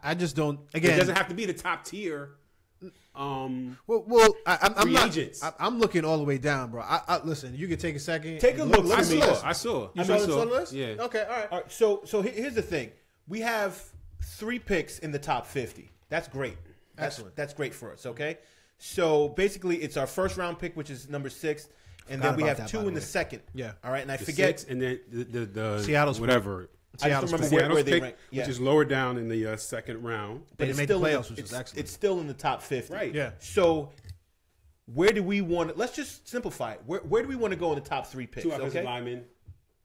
I just don't. Again, It doesn't have to be the top tier. I'm free not. agents. I'm looking all the way down, bro. Listen. You can take a second. Take a look. I for me. saw. You saw this on the list? Yeah. Okay. All right. All right, so here's the thing. We have 3 picks in the top 50. That's great. Excellent. That's great for us, okay? So basically, it's our first round pick, which is number 6, and then we have 2 in the second. Yeah. All right, and I The forget. 6, and then the Seattle's whatever. I just remember Seattle's where they pick, rank. which is lower down in the second round. They it's didn't make the still in playoffs, which is excellent. It's still in the top 50. Right. Yeah. So where do we want? Let's just simplify it. Where do we want to go in the top 3 picks? 2 offensive Okay. linemen.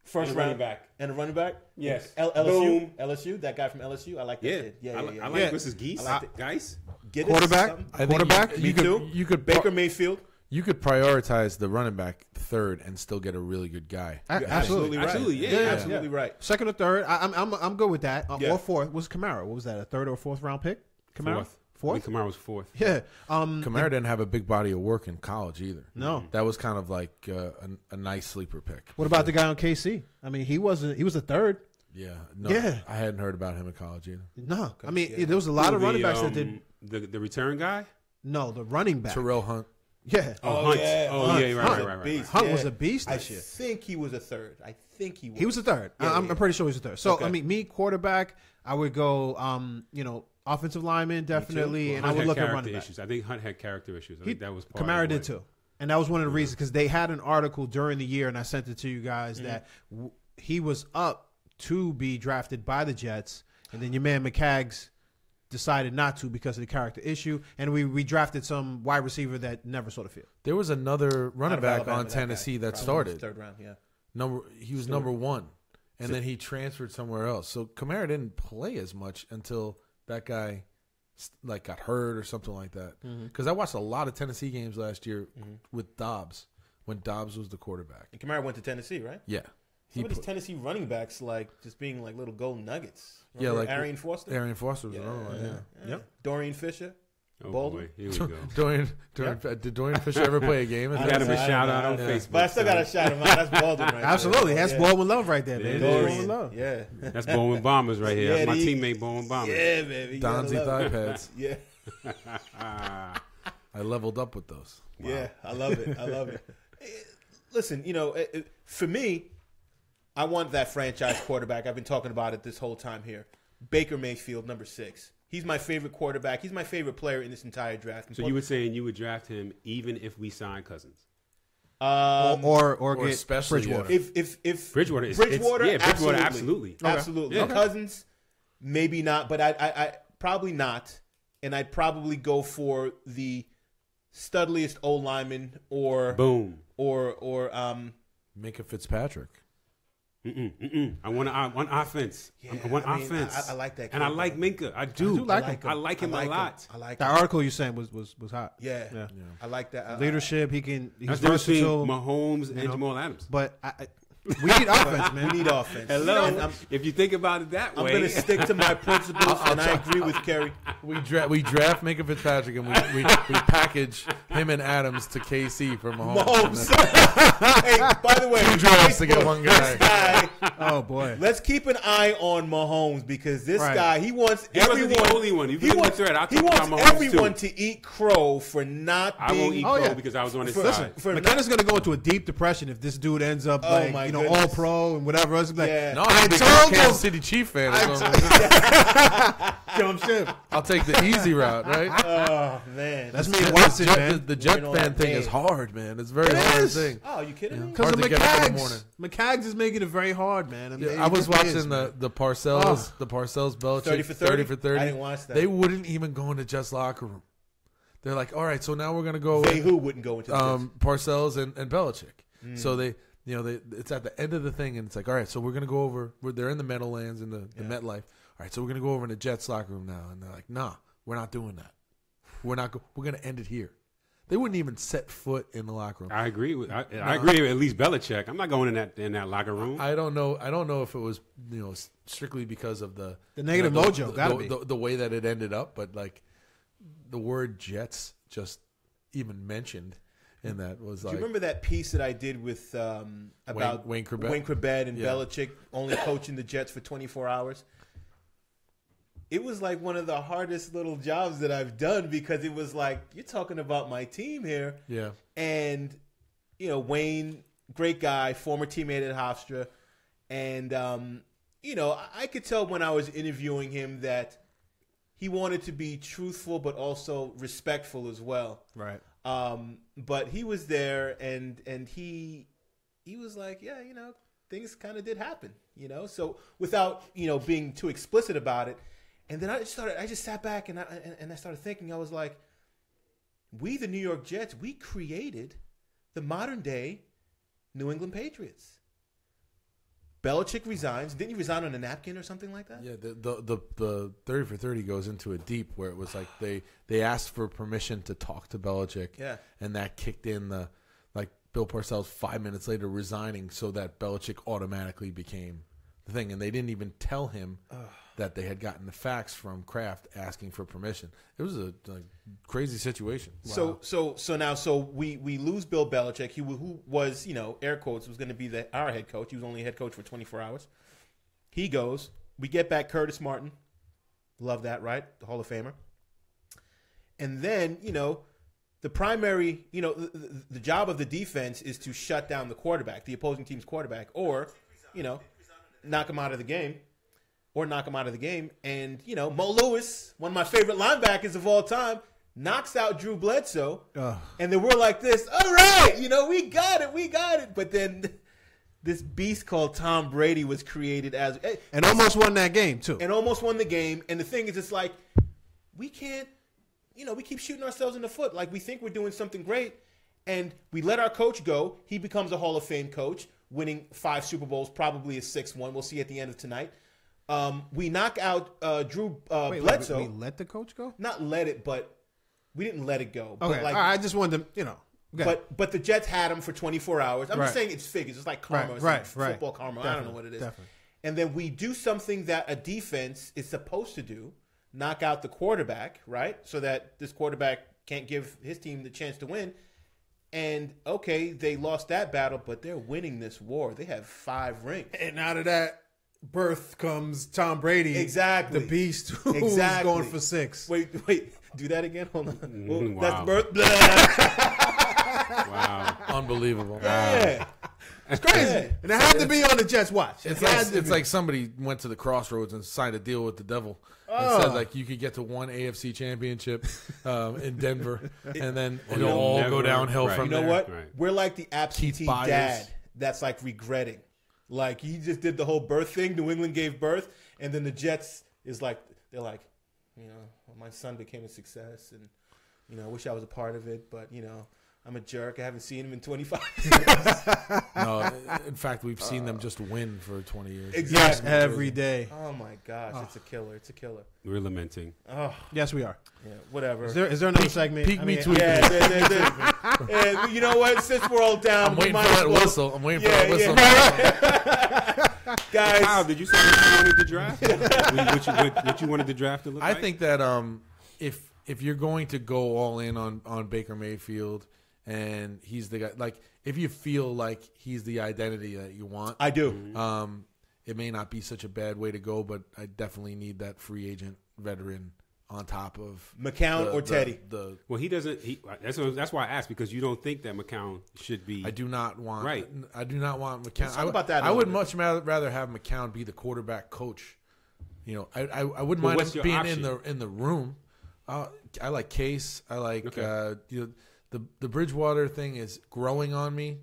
First and a round running back. and a running back. Yes. LSU. Boom. LSU. That guy from LSU. I like that Yeah. kid. Yeah. I Yeah. like Mrs. Geese. I like Geis. Get Quarterback? something? I think Quarterback? Me too. You could Baker Mayfield. You could prioritize the running back third and still get a really good guy. Absolutely. Right. Absolutely, yeah. Absolutely right. Second or third, I'm good with that. Yeah. Or fourth was Kamara. What was that? A third or fourth round pick? Kamara. I think Kamara was 4th. Yeah. Kamara didn't have a big body of work in college either. No. That was kind of like a nice sleeper pick. What about the guy on KC? I mean, he was a third. Yeah. No, Yeah. I hadn't heard about him in college either. No, I mean there was a lot of running backs that did. The return guy. No, the running back. Terrell Hunt. Yeah. Hunt. yeah. Oh Hunt. yeah, right. Beast. Hunt Yeah. was a beast I this year. think he was a third. I think he was. He was a third. Yeah, I'm pretty sure he was a third. So Okay. I mean, me quarterback, I would go, offensive lineman definitely, and I would look at running back. issues. I think Hunt had character issues. I think that was part Kamara of did too, and that was one of the reasons because they had an article during the year, and I sent it to you guys that he was up to be drafted by the Jets, and then your man McCaggs decided not to because of the character issue, and we drafted some wide receiver that never saw the field. There was another running Out of back Alabama, on that Tennessee guy. that Probably started. third round. Yeah. He was number 1, and then he transferred somewhere else. So Kamara didn't play as much until that guy got hurt or something like that. Because I watched a lot of Tennessee games last year with Dobbs when Dobbs was the quarterback. And Kamara went to Tennessee, right? Yeah. Some of these Tennessee running backs just being like little gold nuggets. Yeah, Remember like Arian Foster. Arian Foster was another one. Yeah. Yep. Dorian Fisher. Oh Boulder. boy, here we go. Did Dorian Fisher ever play a game? I got him a shout out on Facebook. But I still got to shout him out. That's Baldwin right Absolutely, there. that's Baldwin Love right there, man. Yeah, Baldwin Love. Yeah. That's Bowman Bombers right here. Yeah, That's my he- teammate Bowman Bombers. Yeah, baby. You gotta Donzie love thigh it. pads. Yeah. I leveled up with those. Yeah, I love it. I love it. Listen, for me, I want that franchise quarterback. I've been talking about it this whole time here. Baker Mayfield, number 6. He's my favorite quarterback. He's my favorite player in this entire draft. So you were saying you would draft him even if we sign Cousins? Or get especially Bridgewater. If Bridgewater, Bridgewater, absolutely. Absolutely. Okay. Cousins, maybe not, but I probably not. And I'd probably go for the studliest O lineman or Minka Fitzpatrick. I want offense. Yeah, I want I mean, offense. I like that and I kid, like though. Minka. I do. like him. I like him a lot. I like The him. article you saying was hot. Yeah. I like that. Leadership, he's That's the difference between versatile. Mahomes and Jamal Adams. But we need offense, man. We need offense. Hello. If you think about it that I'm way, going to stick to my principles, and I agree with Kerry. We draft Minka Fitzpatrick and we package him and Adams to KC for Mahomes. Hey, by the way, 2 drafts to get one guy. This guy, Oh boy. let's keep an eye on Mahomes because this Right. guy, he wants He wasn't everyone. the only one. If He you wants, threat, I'll he talk wants about Mahomes everyone too. to eat crow for not I being. won't eat Oh, crow yeah. because I was on his Listen, side. for McKenna's going to go into a deep depression if this dude ends up Oh, my all goodness. pro and whatever else. Like, Yeah. No, I I'm a big told Kansas him. City Chief fan. Jump ship. I'll take the easy route, right? Oh man, That's me and Watson, Jet- man. the Jet Working on fan that thing game. is hard, man. It's a very It hard is. thing. Oh, you kidding me? Because Hard of to get up in the McCaggs. morning. McCaggs is making it very hard, man. I, mean, I was it really watching is, man. the Parcells, the Parcells Belichick 30 for 30? 30 for 30. I didn't watch that. They wouldn't even go into Jet's locker room. They're like, all right, so now we're gonna go They with who wouldn't go into this? Parcells and Belichick. So they it's at the end of the thing, and it's like, all right, so we're gonna go over. They're in the Meadowlands in the MetLife. All right, so we're gonna go over in the Jets locker room now, and they're like, nah, we're not doing that. We're gonna end it here. They wouldn't even set foot in the locker room. I agree with. I agree with at least Belichick. I'm not going in that locker room. I don't know if it was strictly because of the negative mojo, gotta be. the way that it ended up, but like the word Jets just even mentioned in that was Do like. you remember that piece that I did with about Wayne Corbett? And Yeah. Belichick only coaching the Jets for 24 hours? It was like one of the hardest little jobs that I've done because it was like, you're talking about my team here. Yeah. And, Wayne, great guy, former teammate at Hofstra. And, I could tell when I was interviewing him that he wanted to be truthful but also respectful as well. Right. But he was there, and he was like, yeah, things kind of did happen, So without being too explicit about it, and then I just sat back and I started thinking. I was like, we, the New York Jets, we created the modern day New England Patriots. Belichick resigns. Didn't he resign on a napkin or something like that? Yeah, the 30 for 30 goes into it deep where it was like they asked for permission to talk to Belichick. Yeah. And that kicked in Bill Parcells 5 minutes later resigning so that Belichick automatically became the thing. And they didn't even tell him that they had gotten the fax from Kraft asking for permission. It was a crazy situation. Wow. So we lose Bill Belichick, who was, air quotes, was going to be our head coach. He was only head coach for 24 hours. He goes. We get back Curtis Martin. Love that, right? The Hall of Famer. And then, the primary, the job of the defense is to shut down the quarterback, the opposing team's quarterback, or, knock him out of the game. And, Mo Lewis, one of my favorite linebackers of all time, knocks out Drew Bledsoe. And then we're like this, all right, we got it. But then this beast called Tom Brady was created and almost won that game, too. And almost won the game. And the thing is, it's like, we can't, we keep shooting ourselves in the foot. Like, we think we're doing something great. And we let our coach go. He becomes a Hall of Fame coach, winning 5 Super Bowls, probably a 6th one. We'll see at the end of tonight. We knock out Drew Bledsoe. We let the coach go? Not let it, but we didn't let it go. Okay, but I just wanted to, Okay. But the Jets had him for 24 hours. I'm just saying it's figures. It's like karma. Right. Football karma. Definitely. I don't know what it is. Definitely. And then we do something that a defense is supposed to do, knock out the quarterback, right? So that this quarterback can't give his team the chance to win. And, okay, they lost that battle, but they're winning this war. They have 5 rings. And out of that birth comes Tom Brady. Exactly. The beast who's going for 6. Wait. Do that again? Hold on. Wow. That's birth. Wow. Unbelievable. Yeah. It's crazy. Yeah. And it had to be on the Jets' watch. It's like somebody went to the crossroads and signed a deal with the devil. And said you could get to one AFC championship in Denver, and then it'll all go downhill from there. You know what? Right. We're like the absentee dad that's like regretting. Like, he just did the whole birth thing. New England gave birth, and then the Jets is like, they're like, my son became a success, and I wish I was a part of it, but I'm a jerk. I haven't seen him in 25 years. No, in fact, we've seen them just win for 20 years. Exactly. Every day. Oh, my gosh. It's a killer. It's a killer. We're lamenting. Oh, Yes, we are. yeah, whatever. Is there another segment? Peak me tweet. Yeah, you know what? Since we're all down, I'm waiting for that whistle. Guys. Kyle, did you say what you wanted to draft? what you wanted to draft to look like? I think that if you're going to go all in on Baker Mayfield and he's the guy, like if you feel like he's the identity that you want, I do. It may not be such a bad way to go, but I definitely need that free agent veteran on top of McCown or Teddy. Well, he doesn't. That's why I asked, because you don't think that McCown should be. I do not want. Right. I do not want McCown. Let's talk about that. I would much rather have McCown be the quarterback coach. I wouldn't mind him being in the room. I like Case. I like the Bridgewater thing is growing on me.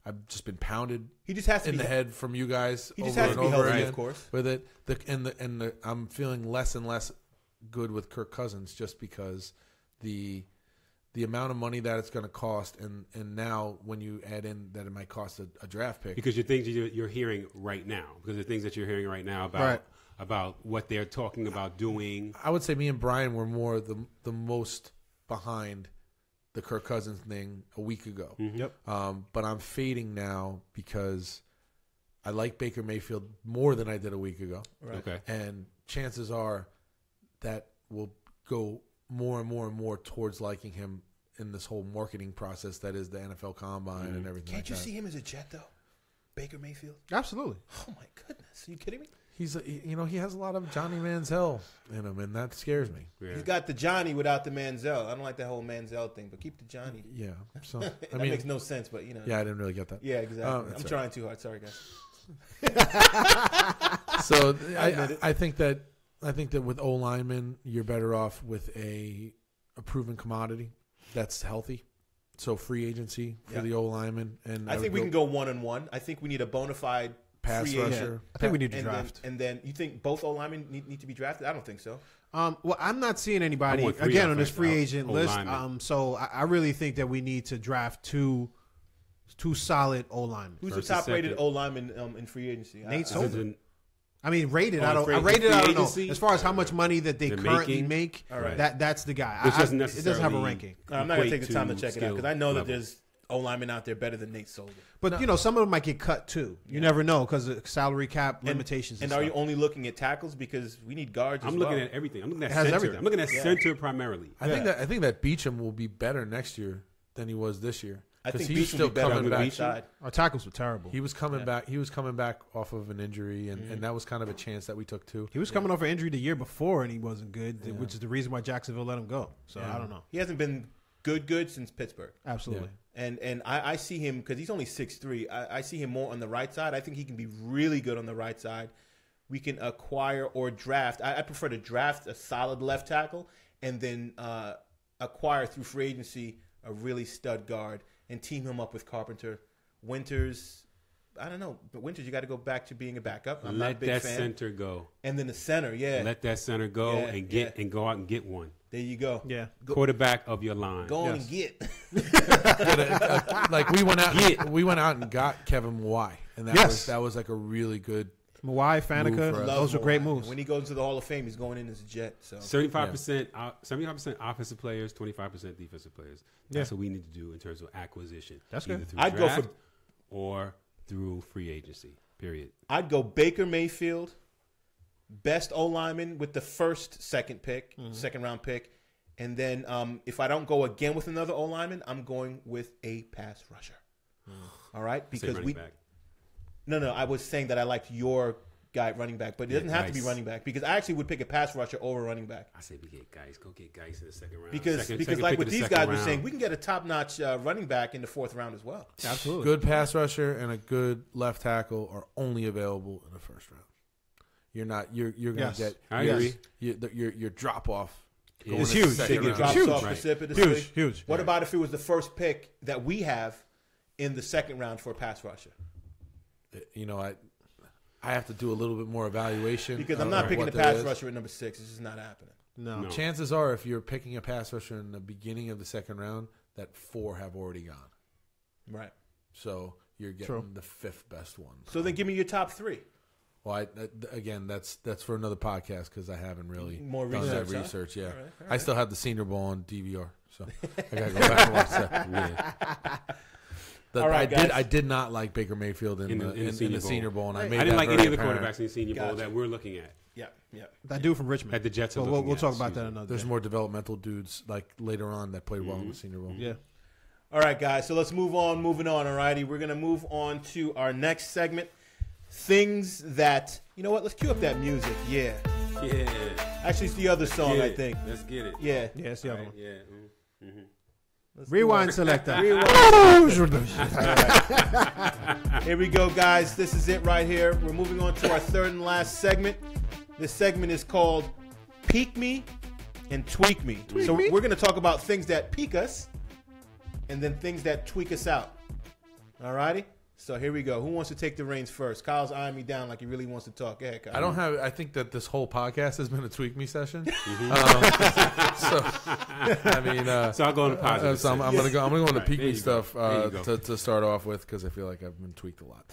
I've just been pounded. He just has to in the head from you guys. He just over has to and be over healthy, again of course. With it, I'm feeling less and less good with Kirk Cousins just because the amount of money that it's going to cost, and now when you add in that it might cost a draft pick, because the things you're hearing right now, about what they're talking about doing. I would say me and Brian were more the most behind the Kirk Cousins thing a week ago. Mm-hmm. Yep. But I'm fading now because I like Baker Mayfield more than I did a week ago. Right. Okay. And chances are that will go more and more and more towards liking him in this whole marketing process that is the NFL Combine and everything. Can't you like that. see him as a Jet though, Baker Mayfield? Absolutely. Oh my goodness, are you kidding me? He has a lot of Johnny Manziel in him, and that scares me. Yeah. He's got the Johnny without the Manziel. I don't like that whole Manziel thing, but keep the Johnny. Yeah. So That makes no sense, but Yeah, I didn't really get that. Yeah, exactly. I'm right. trying too hard. Sorry, guys. So I think that with O linemen, you're better off with a proven commodity. that's healthy. So free agency for the O-lineman. And I think we can go 1-on-1. I think we need a bona fide pass free rusher. agent. I think we need to draft. And then you think both O-linemen need to be drafted? I don't think so. Well, I'm not seeing anybody want 3 again on this offensive free agent list. O-linemen. So I really think that we need to draft two solid O-linemen. Who's First the and top-rated second. O-lineman in free agency? Nate This Solder. isn't- I mean, rated. I On don't. free- I rated. free I don't know. agency? As far as how much money that they They're currently making? make, All right. that's the guy. Which doesn't it doesn't have a necessarily ranking. I'm not going to equate take the time to check it out skill because I know that level. there's O-linemen out there better than Nate Solder. But some of them might get cut too. You never know because of salary cap limitations. And are you only looking at tackles because we need guards? I'm as looking well. at everything. I'm looking at It has center. everything. I'm looking at center primarily. I think that Beecham will be better next year than he was this year. I think 'Cause Beach will be better on the back. right side. Our tackles were terrible. He was coming back. He was coming back off of an injury, and that was kind of a chance that we took too. He was coming off an injury the year before, and he wasn't good, which is the reason why Jacksonville let him go. So I don't know. He hasn't been good since Pittsburgh. Absolutely. And I see him because he's only 6'3". I see him more on the right side. I think he can be really good on the right side. We can acquire or draft. I prefer to draft a solid left tackle and then acquire through free agency a really stud guard and team him up with Carpenter. Winters, I don't know. But Winters, you got to go back to being a backup. I'm not a Let big that fan. center go. And then the center, yeah. Let that center go Yeah, and go out and get one. There you go. Yeah. Quarterback of your line. Go on and get. Like we went out and got Kevin Mawai, and that was like a really good. Mawai, Move for Faneca, us. those were great Mawai. moves. When he goes to the Hall of Fame, he's going in as a Jet. So 75% offensive players, 25% defensive players. That's what we need to do in terms of acquisition. That's either good. through I'd go draft for- or through free agency. Period. I'd go Baker Mayfield, best O lineman with the second round pick, and then if I don't go again with another O lineman, I'm going with a pass rusher. All right, Say because running back. No, I was saying that I liked your guy running back, but it doesn't have to be Geis. running back because I actually would pick a pass rusher over running back. I say we get Geis. Go get Geis in the second round. Because Second like pick what of the these second guys were round. saying, we can get a top-notch running back in the 4th round as well. Absolutely. Good pass rusher and a good left tackle are only available in the first round. You're going Yes. to get. I agree. Your drop off It's huge. It drops Huge. off Right. precipitously. Huge. What about if it was the first pick that we have in the 2nd round for a pass rusher? I have to do a little bit more evaluation Because I'm of not picking what the that pass is. rusher at number 6. It's just not happening. No. No. Chances are, if you're picking a pass rusher in the beginning of the 2nd round, that 4 have already gone. Right. So you're getting True. the 5th best one. So then give me your top 3. Well, again, that's for another podcast because I haven't really More done research, that huh? research. Yeah, All right. I still have the Senior Bowl on DVR, so I gotta go back and watch that. Yeah. All right, guys. I did not like Baker Mayfield in the Senior Bowl, and I made I didn't that like any very of the apparent. quarterbacks in the Senior Bowl Gotcha. that we're looking at. Yeah. That dude from Richmond. That the Jets are But looking we'll at, talk about excuse that me. another There's day. more developmental dudes like later on that played well in the Senior Bowl. Yeah. All right, guys. So let's move on. Moving on. All righty. We're going to move on to our next segment. Things that, you know what? Let's cue up that music. Yeah. Yeah. Actually, it's the other song, Get I it. think. Let's get it. Yeah. Yeah, it's the other Right, one. yeah. Rewind selector. Here we go, guys. This is it right here. We're moving on to our 3rd and last segment. This segment is called Peak Me and Tweak Me. So we're going to talk about things that peak us and then things that tweak us out. All righty? So here we go. Who wants to take the reins first? Kyle's eyeing me down like he really wants to talk. Go ahead, Kyle. I think that this whole podcast has been a tweak me session. Mm-hmm. So So I'll go on the positive. so I'm gonna go on the Right, peak there me you go. stuff There you go. to start off with because I feel like I've been tweaked a lot.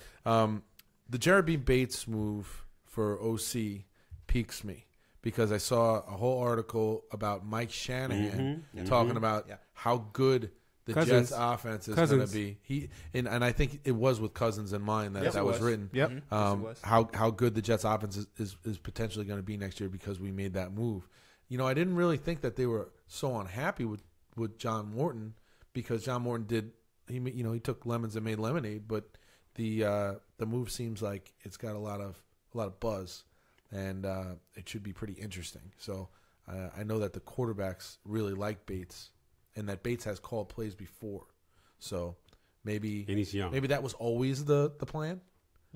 The Jared B. Bates move for OC piques me because I saw a whole article about Mike Shanahan talking about how good the Cousins. Jets offense is going to be. And I think it was with Cousins in mind that Yep, that it was was. written. Yep. Yes, it was. How good the Jets offense is potentially going to be next year because we made that move. I didn't really think that they were so unhappy with John Morton because John Morton he took lemons and made lemonade, but the move seems like it's got a lot of buzz and it should be pretty interesting. So I know that the quarterbacks really like Bates and that Bates has called plays before. So maybe And he's young. Maybe that was always the plan.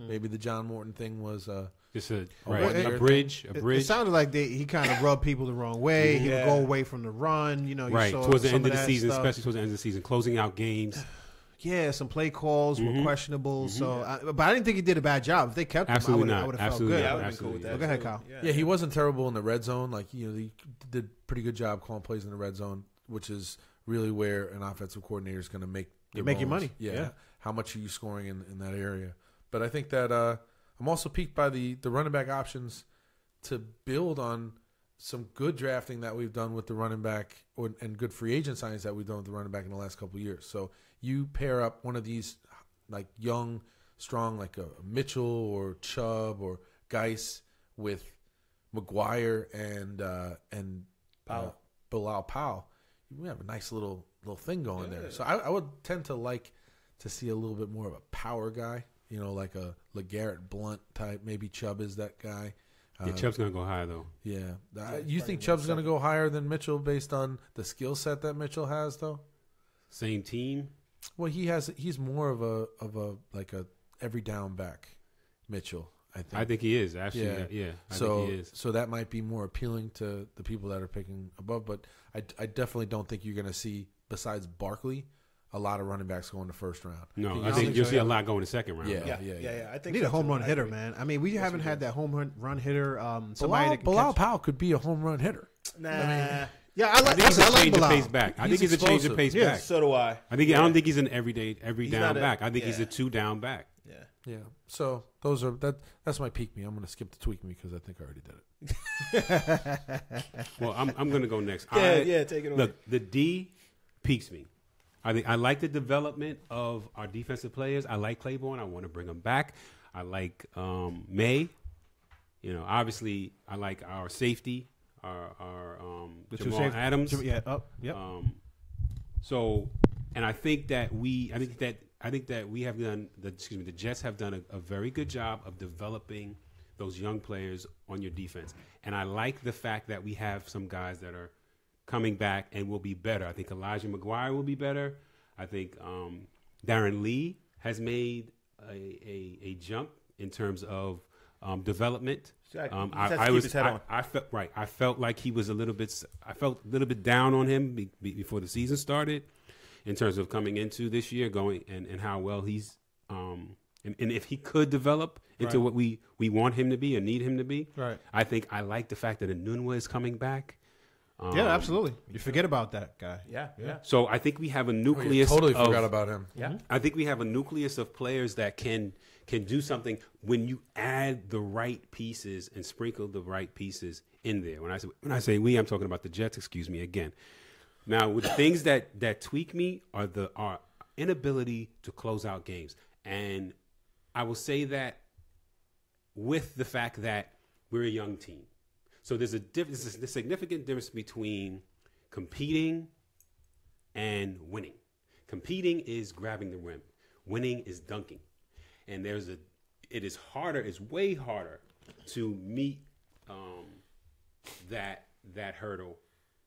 Maybe the John Morton thing was just a bridge. It sounded like he kind of rubbed people the wrong way. He would go away from the run. You saw towards the end of the season, stuff. especially towards the end of the season, closing out games. Yeah, some play calls were questionable. So, but I didn't think he did a bad job. If they kept him, I would have felt good. I would have been cool with that. Go ahead, Kyle. Yeah, he wasn't terrible in the red zone. Like he did a pretty good job calling plays in the red zone, which is really where an offensive coordinator is going to make your money. Yeah. How much are you scoring in that area? But I think that I'm also piqued by the running back options to build on some good drafting that we've done with the running back and good free agent signings that we've done with the running back in the last couple of years. So you pair up one of these like young, strong, like a Mitchell or Chubb or Geis with McGuire and Bilal Powell. We have a nice little thing going there. So I would tend to like to see a little bit more of a power guy, like a LeGarrette Blount type. Maybe Chubb is that guy. Yeah, Chubb's going to go higher, though. Yeah. You think Chubb's going to go higher than Mitchell based on the skill set that Mitchell has, though? Same team? Well, he's more of a every down back, Mitchell, I think. I think he is, actually. Yeah. I think he is. So that might be more appealing to the people that are picking above. But I definitely don't think you're going to see, besides Barkley, a lot of running backs go in the first round. No, I think you'll see a lot go in the second round. Yeah. I think need a home run hitter, man. I mean, we haven't had that home run hitter. Bilal Powell could be a home run hitter. Nah. Yeah, I think he's a change of pace back. I think he's a change of pace back. So do I. I don't think he's an every down back. I think he's a 2 down back. Yeah. So that's my peek me. I'm going to skip the tweak me because I think I already did it. Well, I'm going to go next. Take it away. Look, the D peaks me. I like the development of our defensive players. I like Claiborne. I want to bring him back. I like May. Obviously, I like our safety, our Jamal Adams. Yep. And I think that we have done the Jets have done a very good job of developing those young players on your defense. And I like the fact that we have some guys that are coming back and will be better. I think Elijah McGuire will be better. I think Darren Lee has made a jump in terms of development. I felt like he was a little bit down on him before the season started in terms of coming into this year, going and how well he's and if he could develop into what we want him to be or need him to be. Right. I think I like the fact that Enunwa is coming back. Yeah, absolutely. You forget about that guy. Yeah. So I think we have a nucleus. Forgot about him. Yeah. I think we have a nucleus of players that can do something when you add the right pieces and sprinkle the right pieces in there. When I say we, I'm talking about the Jets. Excuse me again. Now, with the things that tweak me are our inability to close out games, and I will say that with the fact that we're a young team. So there's a significant difference between competing and winning. Competing is grabbing the rim. Winning is dunking. And it's way harder to meet that hurdle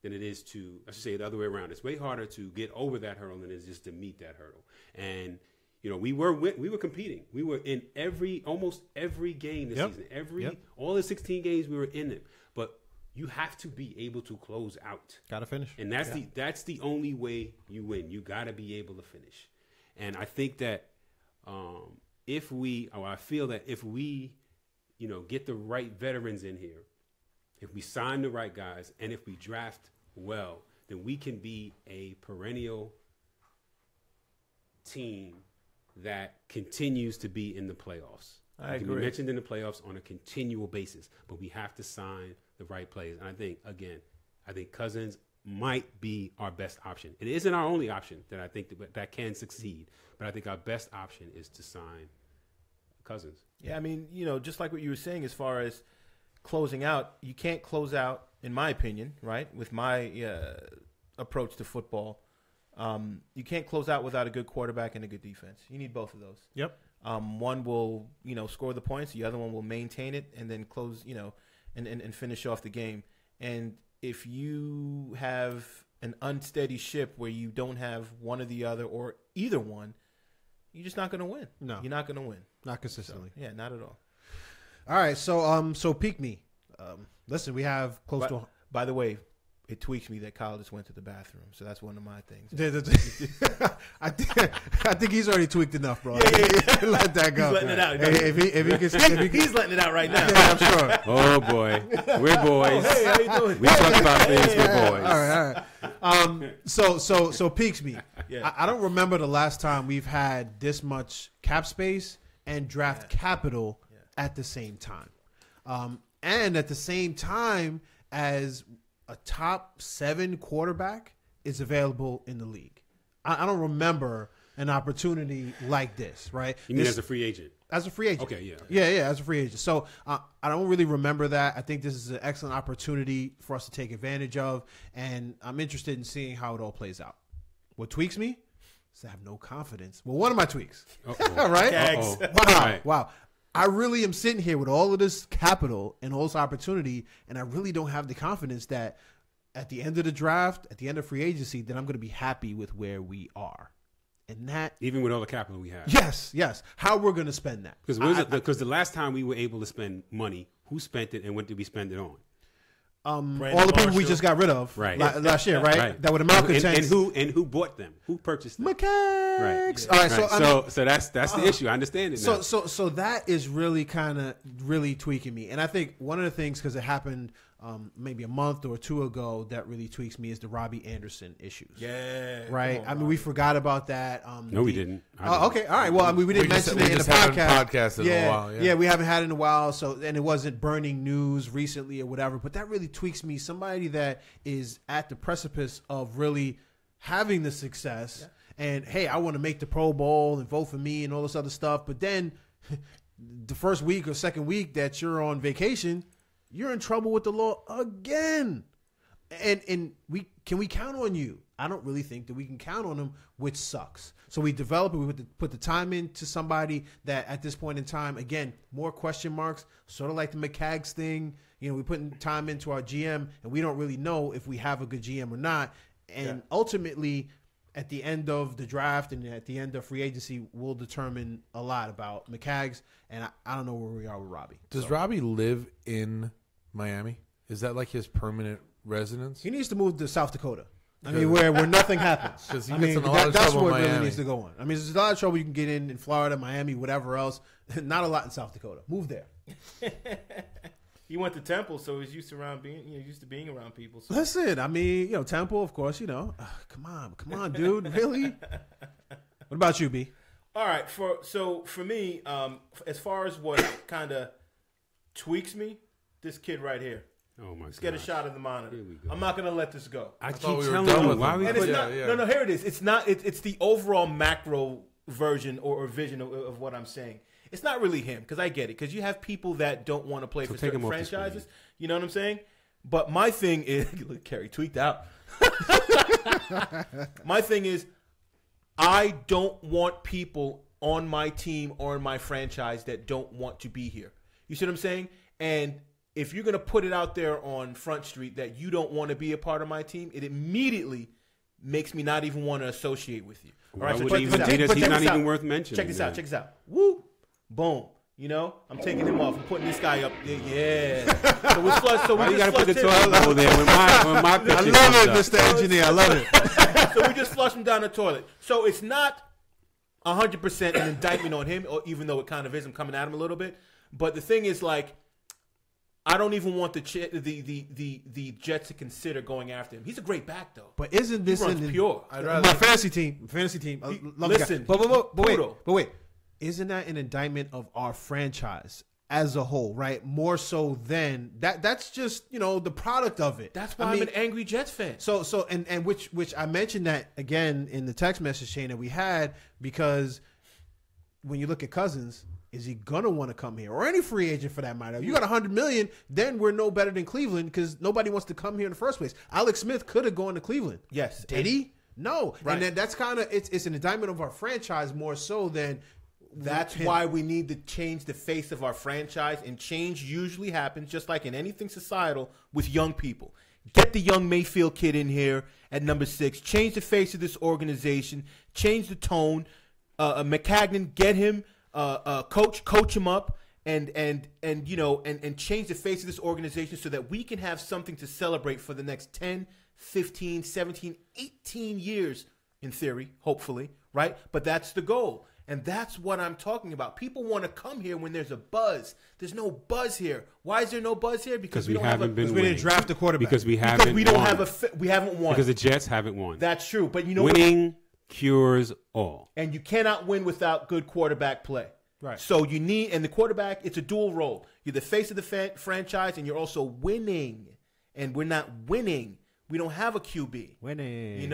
than it is to, I should say it the other way around. It's way harder to get over that hurdle than it is just to meet that hurdle. And we were competing. We were in almost every game this season. All the 16 games we were in them. But you have to be able to close out. Got to finish. And that's the only way you win. You got to be able to finish. And I think that I feel that if we get the right veterans in here, if we sign the right guys, and if we draft well, then we can be a perennial team that continues to be in the playoffs. I agree. Can be mentioned in the playoffs on a continual basis, but we have to sign the right players. And I think Cousins might be our best option. It isn't our only option that I think that can succeed, but I think our best option is to sign Cousins. Yeah, I mean, just like what you were saying as far as closing out, you can't close out, in my opinion, right, with my approach to football. You can't close out without a good quarterback and a good defense. You need both of those. Yep. One will, score the points. The other one will maintain it and then close, and finish off the game. And if you have an unsteady ship where you don't have one or the other or either one, you're just not going to win. No. You're not going to win. Not consistently. So, yeah, not at all. All right, so peak me. Listen, we have close to. By the way, it tweaks me that Kyle just went to the bathroom, so that's one of my things. I think he's already tweaked enough, bro. Yeah. Let that go. He's letting it out. He's letting it out right now. Yeah, I'm sure. Oh boy, we're boys. Hey, how you doing? We talk about things. We're boys. All right. So peaks me. Yeah. I don't remember the last time we've had this much cap space and draft capital at the same time, and at the same time as a top 7 quarterback is available in the league. I don't remember an opportunity like this, right? You mean as a free agent? As a free agent. Okay, yeah. Yeah, as a free agent. So I don't really remember that. I think this is an excellent opportunity for us to take advantage of, and I'm interested in seeing how it all plays out. What tweaks me is I have no confidence. Well, one of my tweaks. Right? Wow. I really am sitting here with all of this capital and all this opportunity, and I really don't have the confidence that at the end of the draft, at the end of free agency, that I'm going to be happy with where we are. And that, even with all the capital we have. Yes. How we're going to spend that? Because the last time we were able to spend money, who spent it and what did we spend it on? All the people we just got rid of last year, right? That would have malcontents. And who bought them? Who purchased them? Mechanics. Right. All right. So that's the issue. I understand it now. So that is really really tweaking me. And I think one of the things, because it happened maybe a month or two ago, that really tweaks me is the Robbie Anderson issues. Yeah. Right. I mean, we forgot about that. No, we didn't. Okay. All right. Well, I mean, we didn't mention it in the podcast. In a while. Yeah, we haven't had it in a while. So, and it wasn't burning news recently or whatever. But that really tweaks me. Somebody that is at the precipice of really having the success, and hey, I want to make the Pro Bowl and vote for me and all this other stuff. But then, the first week or second week that you're on vacation, you're in trouble with the law again. And can we count on you? I don't really think that we can count on them, which sucks. So we develop it. We put the time into somebody that at this point in time, again, more question marks, sort of like the McCags thing. You know, we're putting time into our GM, and we don't really know if we have a good GM or not. And ultimately, at the end of the draft and at the end of free agency, we'll determine a lot about McCags. And I don't know where we are with Robbie. Does Robbie live in Miami? Is that like his permanent residence? He needs to move to South Dakota. I mean, where nothing happens. Because he gets in a lot of trouble in Miami. That's where it really needs to go on. I mean, there's a lot of trouble you can get in Florida, Miami, whatever else. Not a lot in South Dakota. Move there. He went to Temple, so he's used to being around people. So. Listen, I mean, Temple, of course, come on, dude, really? What about you, B? All right, for me, as far as what kind of tweaks me, this kid right here. Oh my! Let's get a shot of the monitor. I'm not gonna let this go. I keep telling you why we put No, here it is. It's not. It's the overall macro version or vision of what I'm saying. It's not really him, because I get it. Because you have people that don't want to play for certain franchises. You know what I'm saying? But my thing is, look, Kerry tweaked out. My thing is, I don't want people on my team or in my franchise that don't want to be here. You see what I'm saying? And if you're going to put it out there on Front Street that you don't want to be a part of my team, it immediately makes me not even want to associate with you. All right, so he's not even worth mentioning. Check this out. Woo, boom. I'm taking him off. I'm putting this guy up. Yeah. So we flush. So we just put the toilet over there when my I love it, Mr. Engineer. I love it. So we just flush him down the toilet. So it's not 100% an indictment on him, or even though it kind of is. I'm coming at him a little bit. But the thing is, like, I don't even want the Jets to consider going after him. He's a great back, though. But isn't this pure? My fantasy team? Listen, but wait. Isn't that an indictment of our franchise as a whole, right? More so than that. That's just, the product of it. That's why I'm an angry Jets fan. So which I mentioned that again in the text message chain that we had, because when you look at Cousins, is he gonna want to come here, or any free agent for that matter? If you got $100 million, then we're no better than Cleveland, because nobody wants to come here in the first place. Alex Smith could have gone to Cleveland. Yes. Did he? No. Right. And then that's kind of it's an indictment of our franchise more so than. That's why we need to change the face of our franchise, and change usually happens, just like in anything societal, with young people. Get the young Mayfield kid in here at number 6. Change the face of this organization. Change the tone. McCagnon, get him coach him up, and change the face of this organization so that we can have something to celebrate for the next 10, 15, 17, 18 years, in theory, hopefully, right? But that's the goal. And that's what I'm talking about. People want to come here when there's a buzz. There's no buzz here. Why is there no buzz here? Because we didn't draft a quarterback. Because we haven't won. Because the Jets haven't won. That's true. But you know winning cures all. And you cannot win without good quarterback play. Right. So you need, and the quarterback, it's a dual role. You're the face of the franchise, and you're also winning. And we're not winning. We don't have a QB. Winning.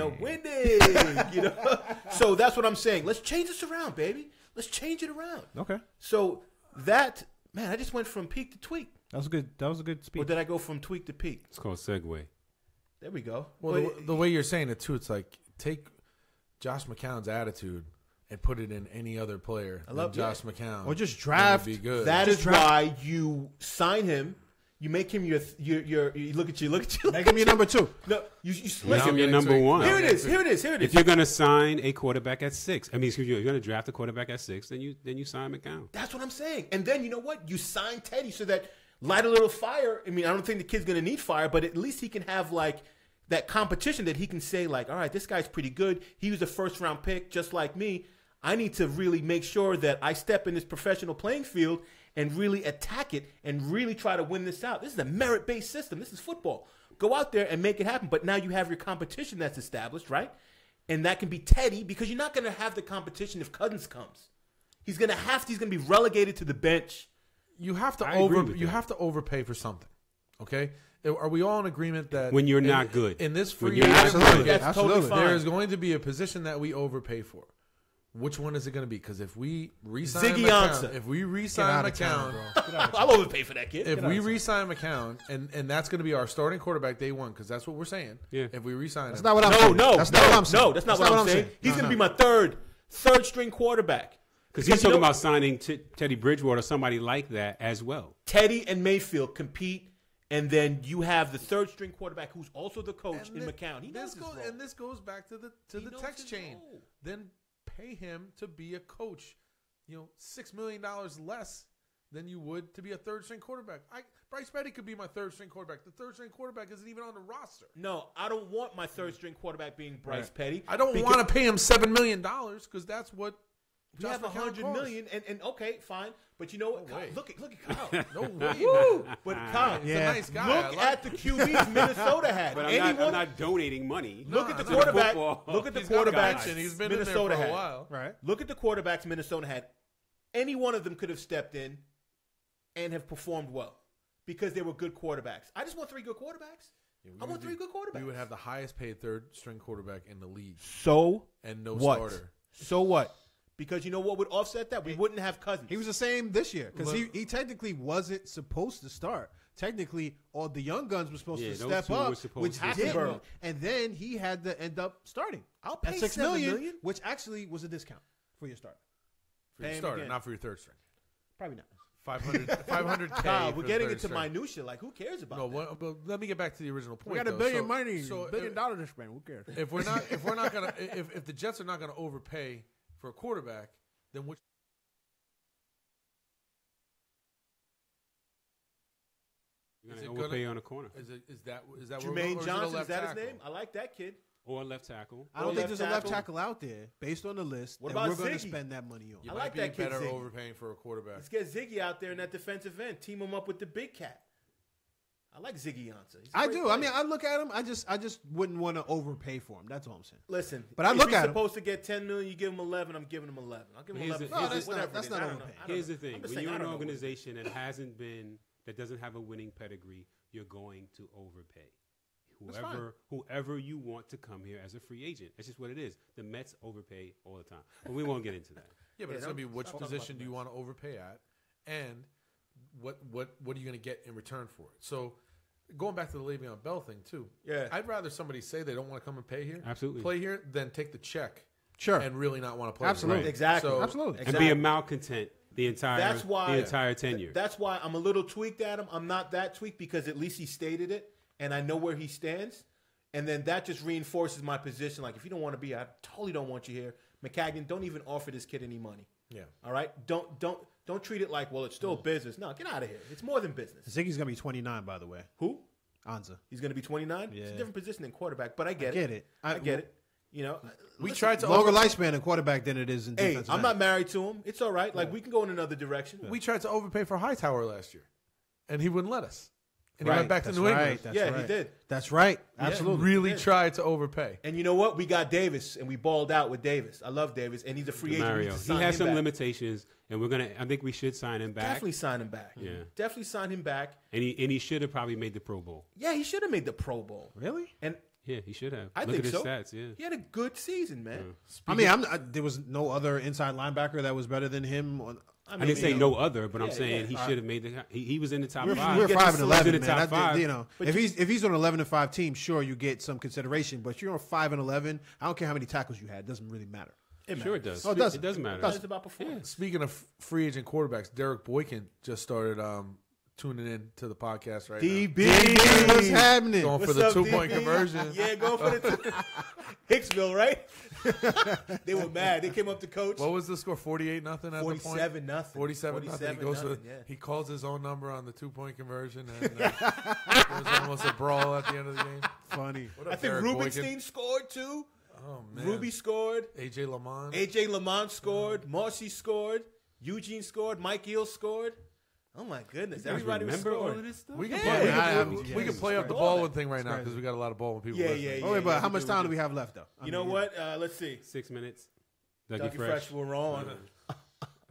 So that's what I'm saying. Let's change this around, baby. Let's change it around. Okay. So I just went from peak to tweak. That was good. That was a good speech. Or did I go from tweak to peak? It's called segue. There we go. Well, the way you're saying it too, it's like take Josh McCown's attitude and put it in any other player than Josh McCown. Or just draft. Be good. That is why you sign him. You make him your look at you. Make him your number 2. No, you make him your number 1. Here it is. If you're going to sign a quarterback at 6, if you're going to draft a quarterback at 6, then you sign McCown. That's what I'm saying. And then you know what? You sign Teddy so that light a little fire. I mean, I don't think the kid's going to need fire, but at least he can have like that competition that he can say like, all right, this guy's pretty good. He was a first-round pick just like me. I need to really make sure that I step in this professional playing field and really attack it and really try to win this out. This is a merit-based system. This is football. Go out there and make it happen. But now you have your competition that's established, right? And that can be Teddy, because you're not going to have the competition if Cousins comes. He's going to be relegated to the bench. You have to overpay for something. Okay? Are we all in agreement that when you're not good in this free agent, that's totally fine. There is going to be a position that we overpay for? Which one is it going to be? Because if we re-sign McCown, I'll overpay for that kid. If we re-sign McCown, and that's going to be our starting quarterback day one, because that's what we're saying. Yeah. If we re-sign that's him, not what I'm saying. That's not what I'm saying. He's going to be my third string quarterback. Because he's talking about signing Teddy Bridgewater, somebody like that as well. Teddy and Mayfield compete, and then you have the third string quarterback who's also the coach in McCown. This goes back to the text chain. Then pay him to be a coach, $6 million less than you would to be a third string quarterback. Bryce Petty could be my third string quarterback. The third string quarterback isn't even on the roster. No, I don't want my third string quarterback being Bryce Petty. I don't want to pay him $7 million because that's what we have $100 million, and okay, fine. But you know what? No look at Kyle. No way. But Kyle, he's a nice guy. Look at the QBs Minnesota had. But I'm not donating money. Look at the quarterback. Look at the quarterbacks he's been Minnesota in there for had. a while. Right. Look at the quarterbacks Minnesota had. Any one of them could have stepped in and have performed well because they were good quarterbacks. I just want 3 good quarterbacks. I want 3 good quarterbacks. We would have the highest paid third string quarterback in the league. And no starter. So what? Because you know what would offset that? We wouldn't have Cousins. He was the same this year because he technically wasn't supposed to start. Technically, all the young guns were supposed to step up, which didn't, and then he had to end up starting. I'll pay $6 $7 million, which actually was a discount for your starter. For your starter, not for your third string. Probably not. 500K. God, we're getting into minutia. Like, who cares about that? But let me get back to the original point. We got $1 billion money, $1 billion to spend. Who cares? If the Jets are not gonna overpay for a quarterback, then which? You're going to overpay on a corner. Is that Jermaine Johnson? Is that his name? I like that kid. Or left tackle. I don't think there's a left tackle out there based on the list. What about we're going to Ziggy? spend that money on. You I might like be that kid. Better Ziggy. overpaying for a quarterback. Let's get Ziggy out there in that defensive end. Team him up with the big cat. I like Ziggy Ansah. I do. Player. I mean, I look at him. I just wouldn't want to overpay for him. That's all I'm saying. Listen, but I look at him. Supposed to get $10 million. You give him 11. I'm giving him 11. I'll give him 11. No, that's not overpaying. Here's the thing: when you're an organization that doesn't have a winning pedigree, you're going to overpay. Whoever you want to come here as a free agent. That's just what it is. The Mets overpay all the time. But we won't get into that. Yeah, but it's going to be which position do you want to overpay at, and what are you going to get in return for it? So going back to the Le'Veon Bell thing too. Yeah. I'd rather somebody say they don't want to come and play here than take the check. Sure. And really not want to play. Absolutely. Right. Exactly. So, absolutely. And be a malcontent the entire tenure. That's why I'm a little tweaked at him. I'm not that tweaked because at least he stated it. And I know where he stands, and then that just reinforces my position. Like, if you don't want to be, I totally don't want you here. McCagnon, don't even offer this kid any money. Yeah. All right. Don't treat it like, well, it's still business. No, get out of here. It's more than business. Ziggy's gonna be 29, by the way. Who? Anza. He's going to be 29. Yeah. It's a different position than quarterback, but I get it. I get it. You know, We tried to longer lifespan in quarterback than it is in Hey, defensive I'm end. not married to him. It's all right. Like we can go in another direction. We tried to overpay for Hightower last year, and he wouldn't let us. And he Right. went back to That's New England. right. That's Yeah, right. he did. That's right. Yeah. Absolutely. Really tried to overpay. And you know what? We got Davis, and we balled out with Davis. I love Davis, and he's a free agent. We Mario. need to He sign has him some back. limitations, and I think we should sign him back. Definitely sign him back. Yeah. Definitely sign him back. And he should have probably made the Pro Bowl. Yeah, he should have made the Pro Bowl. Really? And Yeah, he should have. I Look think at his so. stats. Yeah. He had a good season, man. I mean, there was no other inside linebacker that was better than him. I didn't say no other, but I'm saying he yeah. should have made the. He was in the top We're 5. 5-11, in the man. top 5. You know, if he's on an 11-5 team, sure you get some consideration. But you're on 5-11. I don't care how many tackles you had; it doesn't really matter. Sure, it does. Oh, it does. It does matter. It's about performance. Speaking of free agent quarterbacks, Derek Boykin just started tuning in to the podcast right DB, what's happening? now. Going for What's the up, 2-point DB? conversion. Yeah, going for the Hicksville, right? They were mad. They came up to coach. What was the score? 48-0 at the point? 47-0. 47-0. Yeah. He calls his own number on the 2-point conversion, and it was almost a brawl at the end of the game. Funny. What up, I think Derek Rubenstein Boykin? scored too. Oh man, Ruby scored. AJ Lamont. AJ Lamont scored. Marcy scored. Eugene scored. Mike Eel scored. Oh my goodness! guys Everybody was remember all scoring. of this stuff? We can Yeah. we can play up the ball one thing right now because we got a lot of ball when people. Yeah, listen. yeah, Oh wait, but yeah, how we much do, time we do we have left, though? You know what? Let's see. 6 minutes. Dougie Dougie Fresh. Fresh, we're on.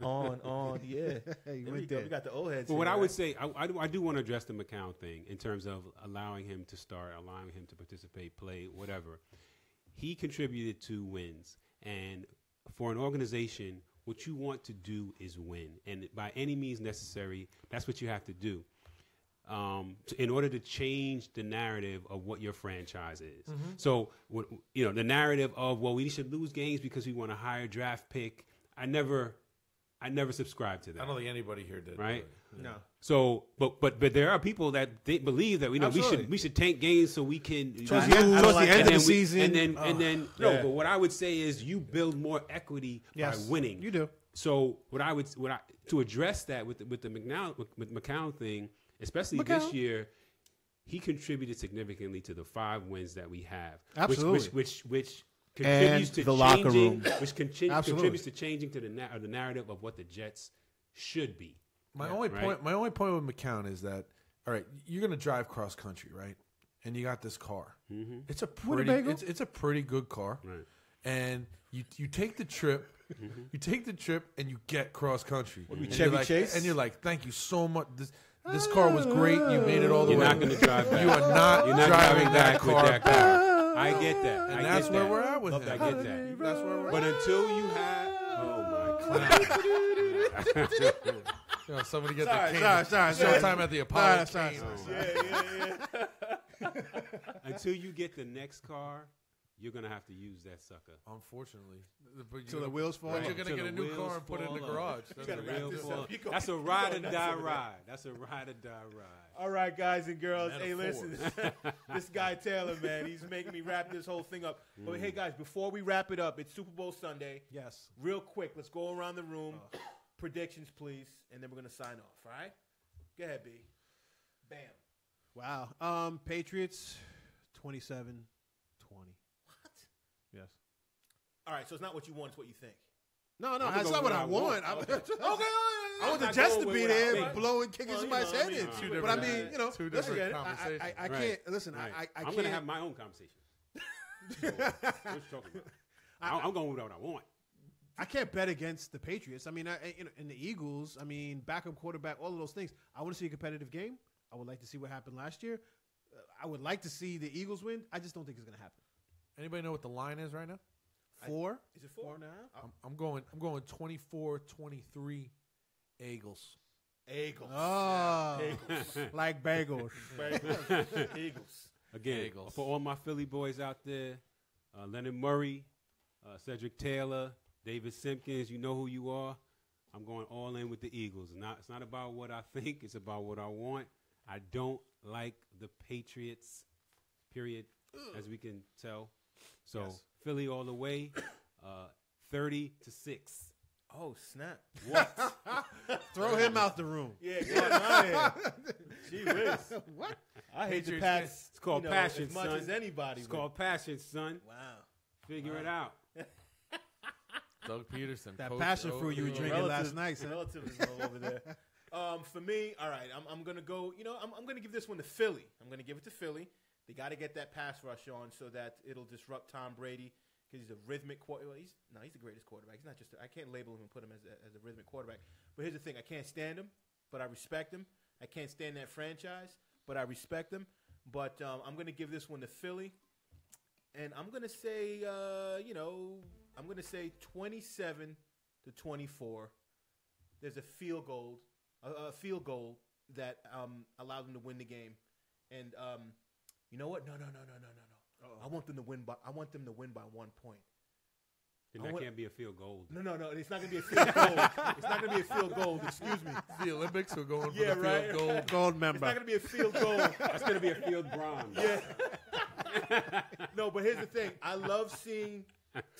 On. Yeah. Hey, There you we went go. there. We got the old heads. But what here, I would right? say, I do want to address the McCown thing in terms of allowing him to start, allowing him to participate, play, whatever. He contributed to wins. And for an organization, what you want to do is win. And by any means necessary, that's what you have to do. In order to change the narrative of what your franchise is. Mm-hmm. So, the narrative of, well, we should lose games because we want a higher draft pick. I never subscribed to that. I don't think anybody here did. Right? No. So, but there are people that believe that we should tank games so we can Towards the end of the season. and then yeah. But what I would say is you build more equity by winning. You do. So to address that with the McCown thing, especially this year, he contributed significantly to the 5 wins that we have. Absolutely. Which And contributes to the locker changing, room. which contributes to changing to the narrative of what the Jets should be. My only point with McCown is that, all right, you're going to drive cross country, right? And you got this car. Mm-hmm. It's a pretty it's a pretty good car. Right. And you take the trip, you take the trip and you get cross country. What are we, And Chevy you're like, Chase? And you're like, thank you so much. This car was great. You made it all the You're way. not going to drive back. You are not You're not driving that back with car that car. I get that. And I that's get where that. we're at with I him. get that. That's where we're But at. until you have, oh my God, Somebody get Sorry, the cane. sorry. Showtime at the Apollo. Sorry. until you get the next car, you're gonna have to use that sucker. Unfortunately. Till the wheels fall But off. you're going to Till get a the new car wheels and put it in the fall garage. off. That's gotta what wrap it is. this up. You go- That's a ride or die ride. That's a ride or die ride. All right, guys and girls. Hey, Metaphor. listen. This guy Taylor, man, he's making me wrap this whole thing up. But hey, guys, before we wrap it up, it's Super Bowl Sunday. Yes. Real quick, let's go around the room. Predictions, please, and then we're gonna sign off. All right? Go ahead, B. Bam. Wow. Patriots, 27-20. What? Yes. All right, so it's not what you want; it's what you think. No, I'm that's gonna not go what I with what want. I want. Okay. I want I'm the not Jets going to with be what I there, think. blowing, kicking Well, somebody's you know, head I in. mean, two But I different- mean, you know, two listen, different I conversations. can't Right. listen. Right. I I'm can't. gonna have my own conversation. What you talking about? I'm going with what I want. I can't bet against the Patriots. I mean, and the Eagles. I mean, backup quarterback, all of those things. I want to see a competitive game. I would like to see what happened last year. I would like to see the Eagles win. I just don't think it's going to happen. Anybody know what the line is right now? 4? Is it 4 now? I'm going 24-23 Eagles. Eagles. Oh, like bagels. Eagles. Again, Eagles. for all my Philly boys out there, Leonard Murray, Cedric Taylor, David Simpkins, you know who you are. I'm going all in with the Eagles. It's not about what I think. It's about what I want. I don't like the Patriots, period, as we can tell. So Yes. Philly all the way, 30-6. Oh, snap. What? Throw him out the room. Yeah, get him out of here. Gee whiz. What? I hate the Patriots Pats. It's called passion, as much son. as anybody. It's but- called passion, son. Wow. Figure it out. Doug Peterson. That Coach passion fruit you were O- drinking last night, son. Relativism over there. For me, all right, I'm going to go, I'm going to give this one to Philly. I'm going to give it to Philly. They got to get that pass rush on so that it'll disrupt Tom Brady because he's a rhythmic quarterback. He's the greatest quarterback. He's not just I can't label him and put him as a rhythmic quarterback. But here's the thing. I can't stand him, but I respect him. I can't stand that franchise, but I respect him. But I'm going to give this one to Philly. And I'm going to say, I'm going to say 27-24. There's a field goal that allowed them to win the game. And you know what? No. I want them to win by 1 point. And that can't be a field goal. No. It's not going to be a field goal. It's not going to be a field goal. Excuse me. The Olympics are going for Yeah, the right. field goal. Gold It's member. not going to be a field goal. That's going to be a field bronze. Yeah. No, but here's the thing. I love seeing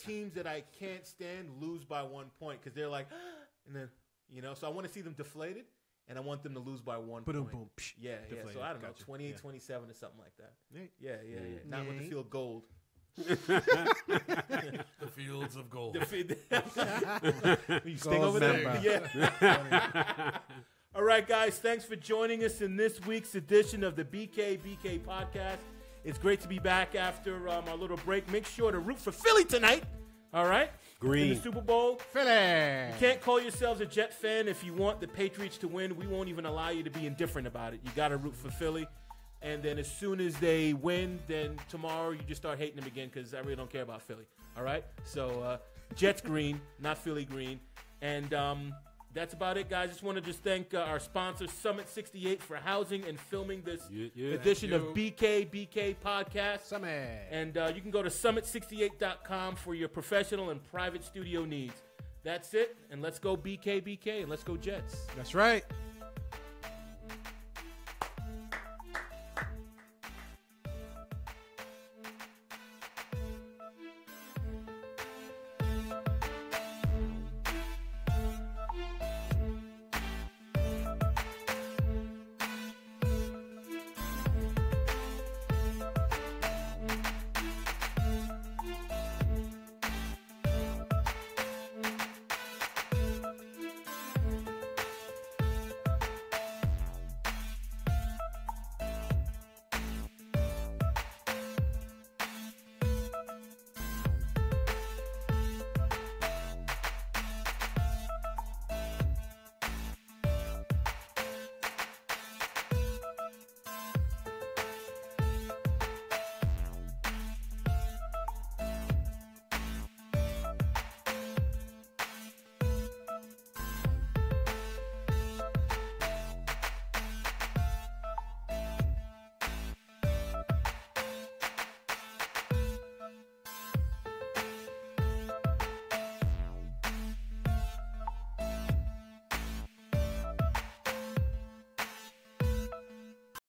teams that I can't stand lose by 1 point because they're like, and then, so I want to see them deflated, and I want them to lose by 1 Boom, point. boom, psh, Yeah. deflated. So I don't know, Gotcha. 28, 27 or something like that. Yeah. Yeah. Not with the field gold. The fields of gold. You stay Gold over there? member. Yeah. All right, guys. Thanks for joining us in this week's edition of the BKBK Podcast. It's great to be back after our little break. Make sure to root for Philly tonight. All right? Green. In the Super Bowl. Philly. You can't call yourselves a Jet fan if you want the Patriots to win. We won't even allow you to be indifferent about it. You got to root for Philly. And then as soon as they win, then tomorrow you just start hating them again because I really don't care about Philly. All right? So Jets green, not Philly green. And that's about it, guys. Just want to thank our sponsor, Summit 68, for housing and filming this edition of BKBK Podcast. Summit. And you can go to summit68.com for your professional and private studio needs. That's it. And let's go BKBK and let's go Jets. That's right.